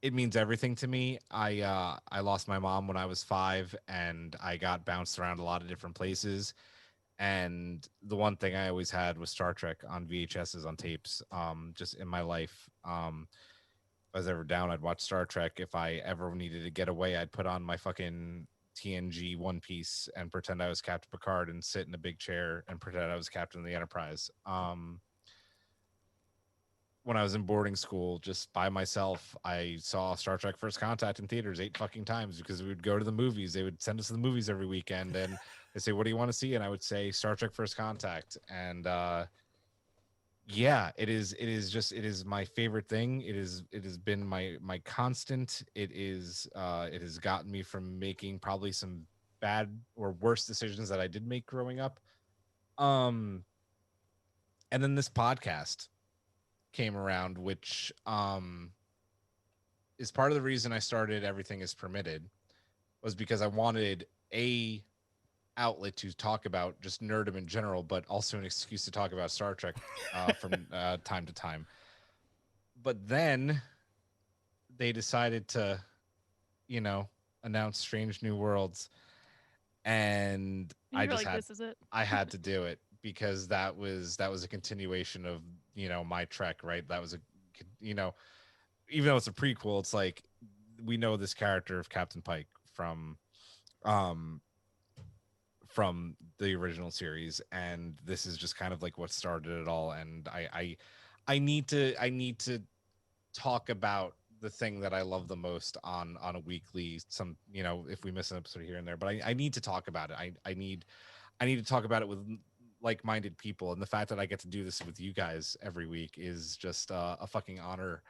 It means everything to me. I lost my mom when I was 5, and I got bounced around a lot of different places. And the one thing I always had was Star Trek on VHSs, on tapes. Just in my life, if I was ever down, I'd watch Star Trek. If I ever needed to get away, I'd put on my fucking TNG One Piece and pretend I was Captain Picard and sit in a big chair and pretend I was Captain of the Enterprise. When I was in boarding school, just by myself, I saw Star Trek First Contact in theaters 8 fucking times because we would go to the movies. They would send us to the movies every weekend, and they say, "What do you want to see?" And I would say Star Trek First Contact. And yeah, it is my favorite thing. It has been my constant. It has gotten me from making probably some bad or worse decisions that I did make growing up. And then this podcast came around, which is part of the reason I started Everything Is Permitted, was because I wanted a outlet to talk about just nerdom in general, but also an excuse to talk about Star Trek from time to time. But then they decided to, announce Strange New Worlds, and And you're like, this is it. I had to do it because that was a continuation of my Trek, right? That was even though it's a prequel, it's like we know this character of Captain Pike from the original series, and this is just kind of like what started it all. And I need to talk about the thing that I love the most on a weekly, if we miss an episode here and there, but I need to talk about it. I need to talk about it with like-minded people, and the fact that I get to do this with you guys every week is just a fucking honor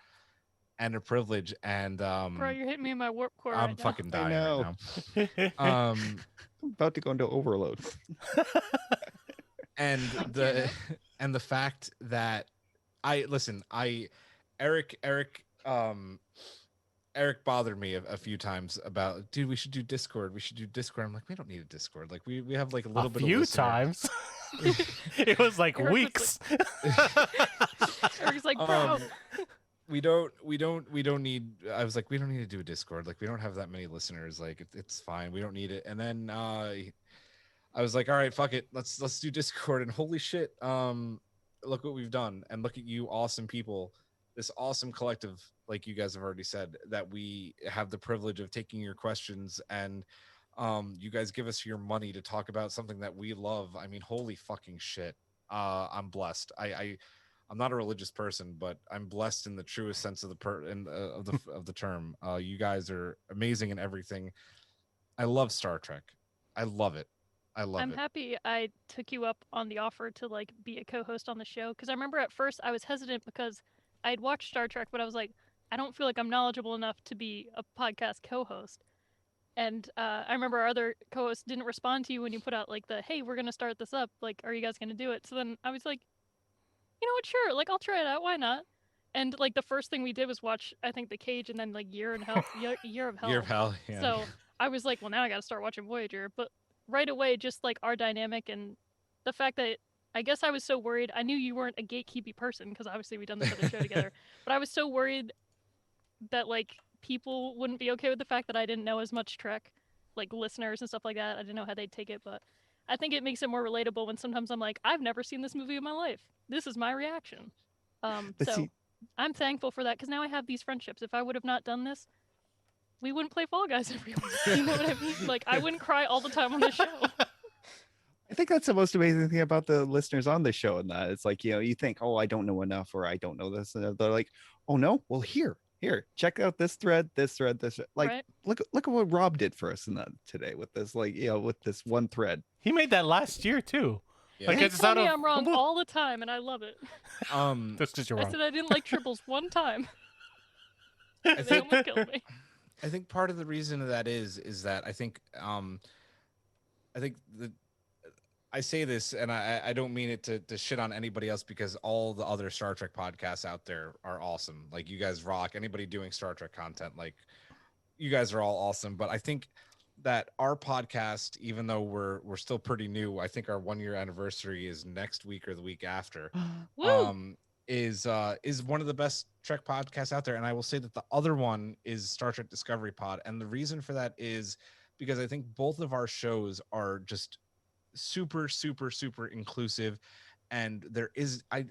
and a privilege. And Bro, you're hitting me in my warp core I'm right now. fucking dying know. right now. I'm about to go into overload. And the fact that Eric bothered me a few times about, dude, we should do Discord. I'm like, we don't need a Discord. Like we have like a little bit few of listener. times. It was like Eric was weeks. Eric's like, bro. We don't need. I was like, we don't need to do a Discord. Like, we don't have that many listeners. Like, it's fine. We don't need it. And then I was like, all right, fuck it. Let's do Discord. And holy shit, look what we've done. And look at you, awesome people. This awesome collective, like you guys have already said, that we have the privilege of taking your questions, and you guys give us your money to talk about something that we love. I mean, holy fucking shit. I'm blessed. I'm not a religious person, but I'm blessed in the truest sense of the term. You guys are amazing in everything. I love Star Trek. I love it. I'm happy I took you up on the offer to like be a co-host on the show, because I remember at first I was hesitant because I'd watched Star Trek, but I was like, I don't feel like I'm knowledgeable enough to be a podcast co-host. And I remember our other co-host didn't respond to you when you put out like the, hey, we're gonna start this up. Like, are you guys gonna do it? So then I was like, you know what? Sure. Like, I'll try it out. Why not? And like the first thing we did was watch, I think, The Cage, and then like Year of Hell. Year of Hell. Yeah. So I was like, well, now I got to start watching Voyager. But right away, just like our dynamic and the fact that I guess I was so worried. I knew you weren't a gatekeepy person because obviously we've done this other show together. But I was so worried that like people wouldn't be okay with the fact that I didn't know as much Trek, like listeners and stuff like that. I didn't know how they'd take it, but I think it makes it more relatable when sometimes I'm like, I've never seen this movie in my life. This is my reaction. I'm thankful for that because now I have these friendships. If I would have not done this, we wouldn't play Fall Guys every week. You know what I mean? Like, I wouldn't cry all the time on the show. I think that's the most amazing thing about the listeners on the show, and that it's like, you think, oh, I don't know enough, or I don't know this, and they're like, oh no, well here, check out this thread. Like, right? look at what Rob did for us in that today with this, like, with this one thread. He made that last year too. Yeah. Like, They it's tell not me a- I'm wrong all the time, and I love it. That's because you're I wrong. said I didn't like triples one time. I They think almost killed me. I think part of the reason of that is that I think I say this, and I don't mean it to shit on anybody else, because all the other Star Trek podcasts out there are awesome. Like, you guys rock. Anybody doing Star Trek content, like, you guys are all awesome. But I think that our podcast, even though we're still pretty new, I think our 1-year anniversary is next week or the week after. Woo! Is one of the best Trek podcasts out there. And I will say that the other one is Star Trek Discovery Pod. And the reason for that is because I think both of our shows are just super, super, super inclusive. And there is, I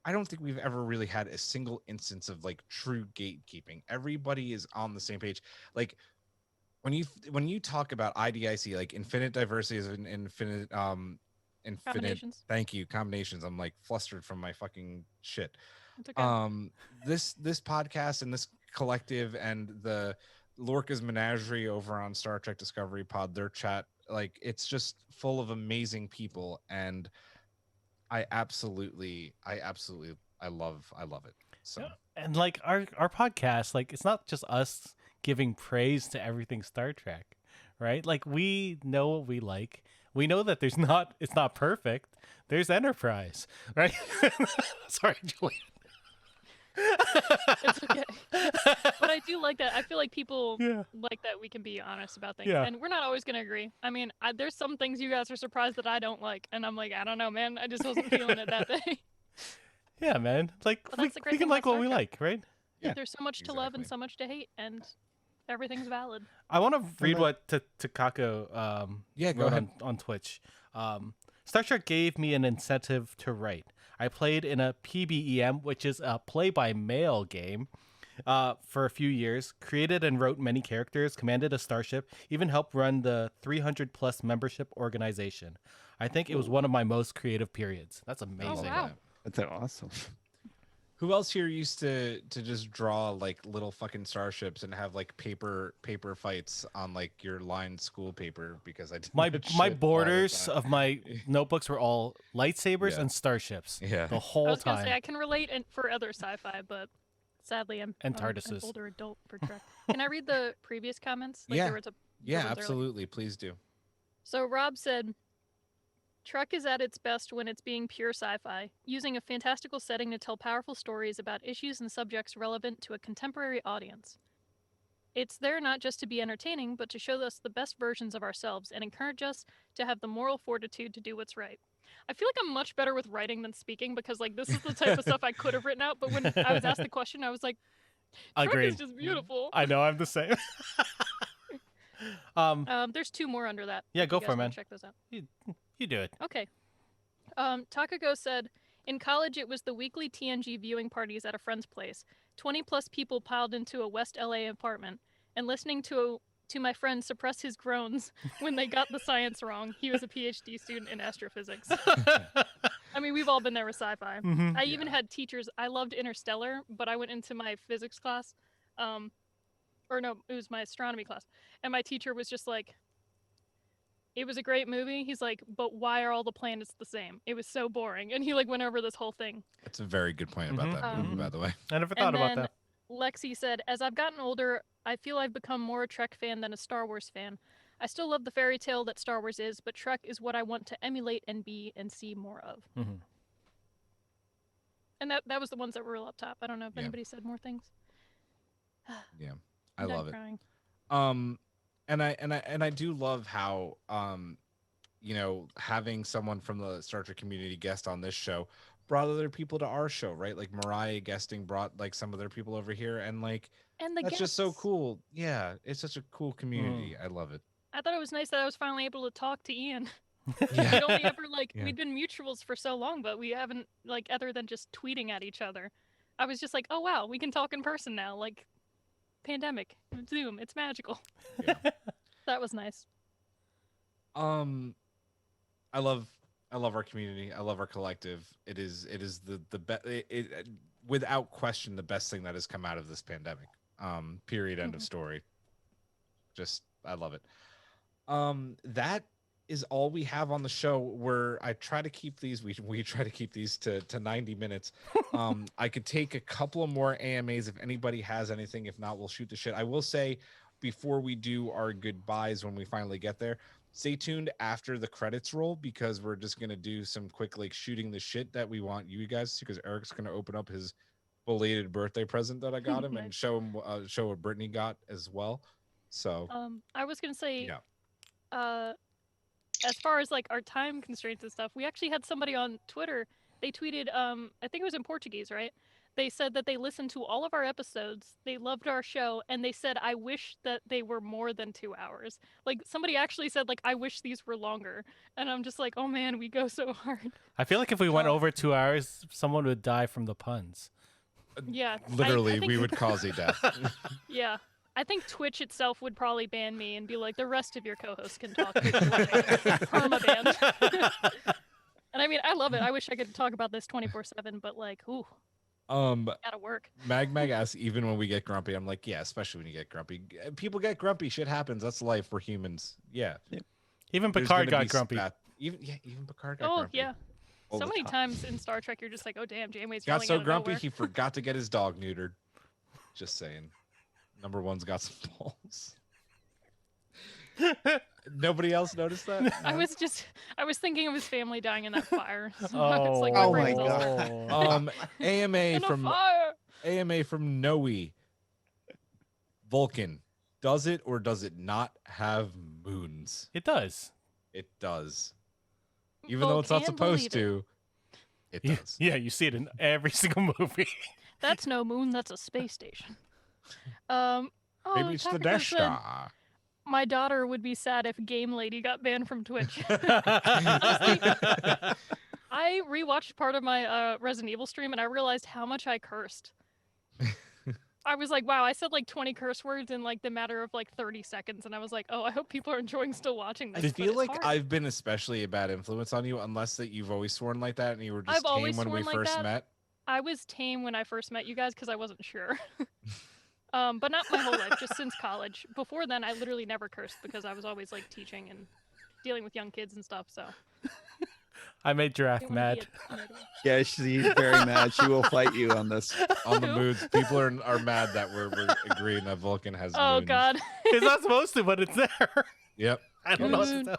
don't think we've ever really had a single instance of like true gatekeeping. Everybody is on the same page. Like, when you talk about IDIC, like infinite diversity is infinite Combinations. thank you, combinations. I'm like flustered from my fucking shit. It's okay. This podcast and this collective and the Lorca's Menagerie over on Star Trek Discovery Pod, their chat, like, it's just full of amazing people, and I absolutely love it. So And like our podcast, like, it's not just us giving praise to everything Star Trek, right? Like, we know what we like. We know that it's not perfect. There's Enterprise, right? Sorry, Julian. It's okay. But I do like that. I feel like people Yeah. like that we can be honest about things. Yeah. And we're not always going to agree. I mean, there's some things you guys are surprised that I don't like. And I'm like, I don't know, man. I just wasn't feeling it that day. Yeah, man. Like, But we that's the great can thing like about what we Star like, right? Yeah, There's so much to love and exactly. so much to hate. And everything's valid. I want to read what Takako Yeah, go wrote ahead. on Twitch. Star Trek gave me an incentive to write. I played in a PBEM, which is a play-by-mail game, for a few years, created and wrote many characters, commanded a starship, even helped run the 300-plus membership organization. I think it was one of my most creative periods. That's amazing. wow. That's awesome. Who else here used to just draw like little fucking starships and have like paper fights on like your lined school paper? Because I did My that my shit all the borders time. of my notebooks were all lightsabers Yeah. and starships. Yeah. The I whole was going to time. say, I can relate for other sci-fi, but sadly I'm And an TARDISes. older adult for Trek. Can I read the previous comments? Like, Yeah. there was a Yeah, ones earlier. absolutely. Please do. So Rob said, Trek is at its best when it's being pure sci-fi, using a fantastical setting to tell powerful stories about issues and subjects relevant to a contemporary audience. It's there not just to be entertaining, but to show us the best versions of ourselves and encourage us to have the moral fortitude to do what's right. I feel like I'm much better with writing than speaking because like this is the type of stuff I could have written out, but when I was asked the question, I was like, Trek Agreed. is just beautiful. I know, I'm the same. There's 2 more under that. Yeah, if go you guys for it, wanna man. Check those out. You do it. Okay. Takago said, in college, it was the weekly TNG viewing parties at a friend's place. 20 plus people piled into a West LA apartment, and listening to my friend suppress his groans when they got the science wrong. He was a PhD student in astrophysics. I mean, we've all been there with sci-fi. Mhm. I even had teachers. I loved Interstellar, but I went into my physics class, or no, it was my astronomy class, and my teacher was just like, it was a great movie. He's like, but why are all the planets the same? It was so boring. And he like went over this whole thing. That's a very good point about that movie, by the way. I never thought about then that. Lexi said, as I've gotten older, I feel I've become more a Trek fan than a Star Wars fan. I still love the fairy tale that Star Wars is, but Trek is what I want to emulate and be and see more of. Mhm. And that was the ones that were real up top. I don't know if Yeah. anybody said more things. Yeah, I I'm done love it. crying. And I do love how you know, having someone from the Star Trek community guest on this show brought other people to our show, right? Like Mariah guesting brought like some of their people over here, and like And the that's just so guests. cool. Yeah, it's such a cool community. I love it. I thought it was nice that I was finally able to talk to Ian. Yeah. We'd only ever like Yeah. we'd been mutuals for so long, but we haven't like other than just tweeting at each other. I was just like, oh wow, we can talk in person now. Like pandemic, Zoom, it's magical. Yeah. That was nice. I love our community. I love our collective. It is the best, without question, the best thing that has come out of this pandemic. Period. End of story. Just I love it. That is all we have on the show. Where I try to keep these, we try to keep these to 90 minutes. I could take a couple of more AMAs if anybody has anything. If not, we'll shoot the shit. I will say before we do our goodbyes when we finally get there, stay tuned after the credits roll because we're just gonna do some quick like shooting the shit that we want you guys to, because Eric's gonna open up his belated birthday present that I got him and Nice. show him show what Brittany got as well. So I was gonna say, yeah. As far as like our time constraints and stuff, we actually had somebody on Twitter. They tweeted, I think it was in Portuguese, right? They said that they listened to all of our episodes. They loved our show, and they said, "I wish that they were more than 2 hours." Like somebody actually said, "Like I wish these were longer," and I'm just like, "Oh man, we go so hard." I feel like if we went over 2 hours, someone would die from the puns. Yeah, Literally, I think, we would cause a death. Yeah, I think Twitch itself would probably ban me and be like, "The rest of your co-hosts can talk." Permaban. And I mean, I love it. I wish I could talk about this 24/7, but like, ooh, gotta work. Mag asks, even when we get grumpy, I'm like, yeah, especially when you get grumpy. People get grumpy. Shit happens. That's life. We're humans. Yeah. Even There's Picard gonna got be grumpy. Even Picard got Oh grumpy. yeah. All So the many time. times in Star Trek, you're just like, oh damn, Janeway's Got yelling so out of grumpy nowhere. he forgot to get his dog neutered. Just saying. Number one's got some balls. Nobody else noticed that? I was thinking of his family dying in that fire. So Oh, it's like Oh my my brain's all- God. AMA In a from fire. AMA from Noe. Vulcan. Does it or does it not have moons? It does. It does. Even though it's not Vulcan, supposed believe to, it Yeah, does. yeah, you see it in every single movie. That's no moon. That's a space station. Oh, Maybe it's the Takago Death said, Star. my daughter would be sad if Game Lady got banned from Twitch. I rewatched part of my Resident Evil stream and I realized how much I cursed. I was like, wow, I said like 20 curse words in like the matter of like 30 seconds, and I was like, oh, I hope people are enjoying still watching this. I but feel it's like hard. I've been especially a bad influence on you, unless that you've always sworn like that and you were just I've tame always when we sworn like first that. met. I was tame when I first met you guys because I wasn't sure. But not my whole life, just since college. Before then, I literally never cursed because I was always like teaching and dealing with young kids and stuff. So I made Giraffe didn't wanna be mad. a murderer. Yeah, she's very mad. She will fight you on this. On the moods, people are mad that we're agreeing that Vulcan has Oh moons. God. It's not supposed to, but it's there. Yep. I don't know what to Moon. tell.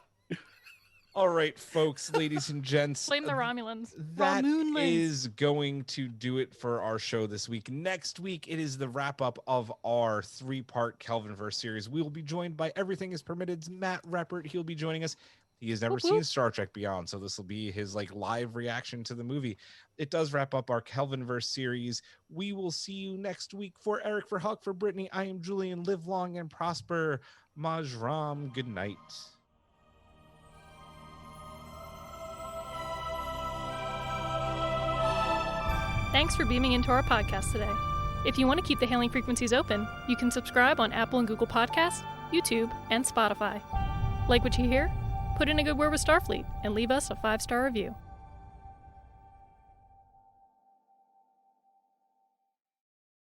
All right, folks, ladies and gents. Blame the Romulans. That Romulans. is going to do it for our show this week. Next week, it is the wrap up of our 3-part Kelvinverse series. We will be joined by Everything is Permitted's Matt Reppert. He'll be joining us. He has never Whoop, seen whoop. Star Trek Beyond, so this will be his like live reaction to the movie. It does wrap up our Kelvinverse series. We will see you next week. For Eric, for Huck, for Brittany, I am Julian. Live long and prosper. Majram. Good night. Thanks for beaming into our podcast today. If you want to keep the hailing frequencies open, you can subscribe on Apple and Google Podcasts, YouTube, and Spotify. Like what you hear? Put in a good word with Starfleet and leave us a 5-star review.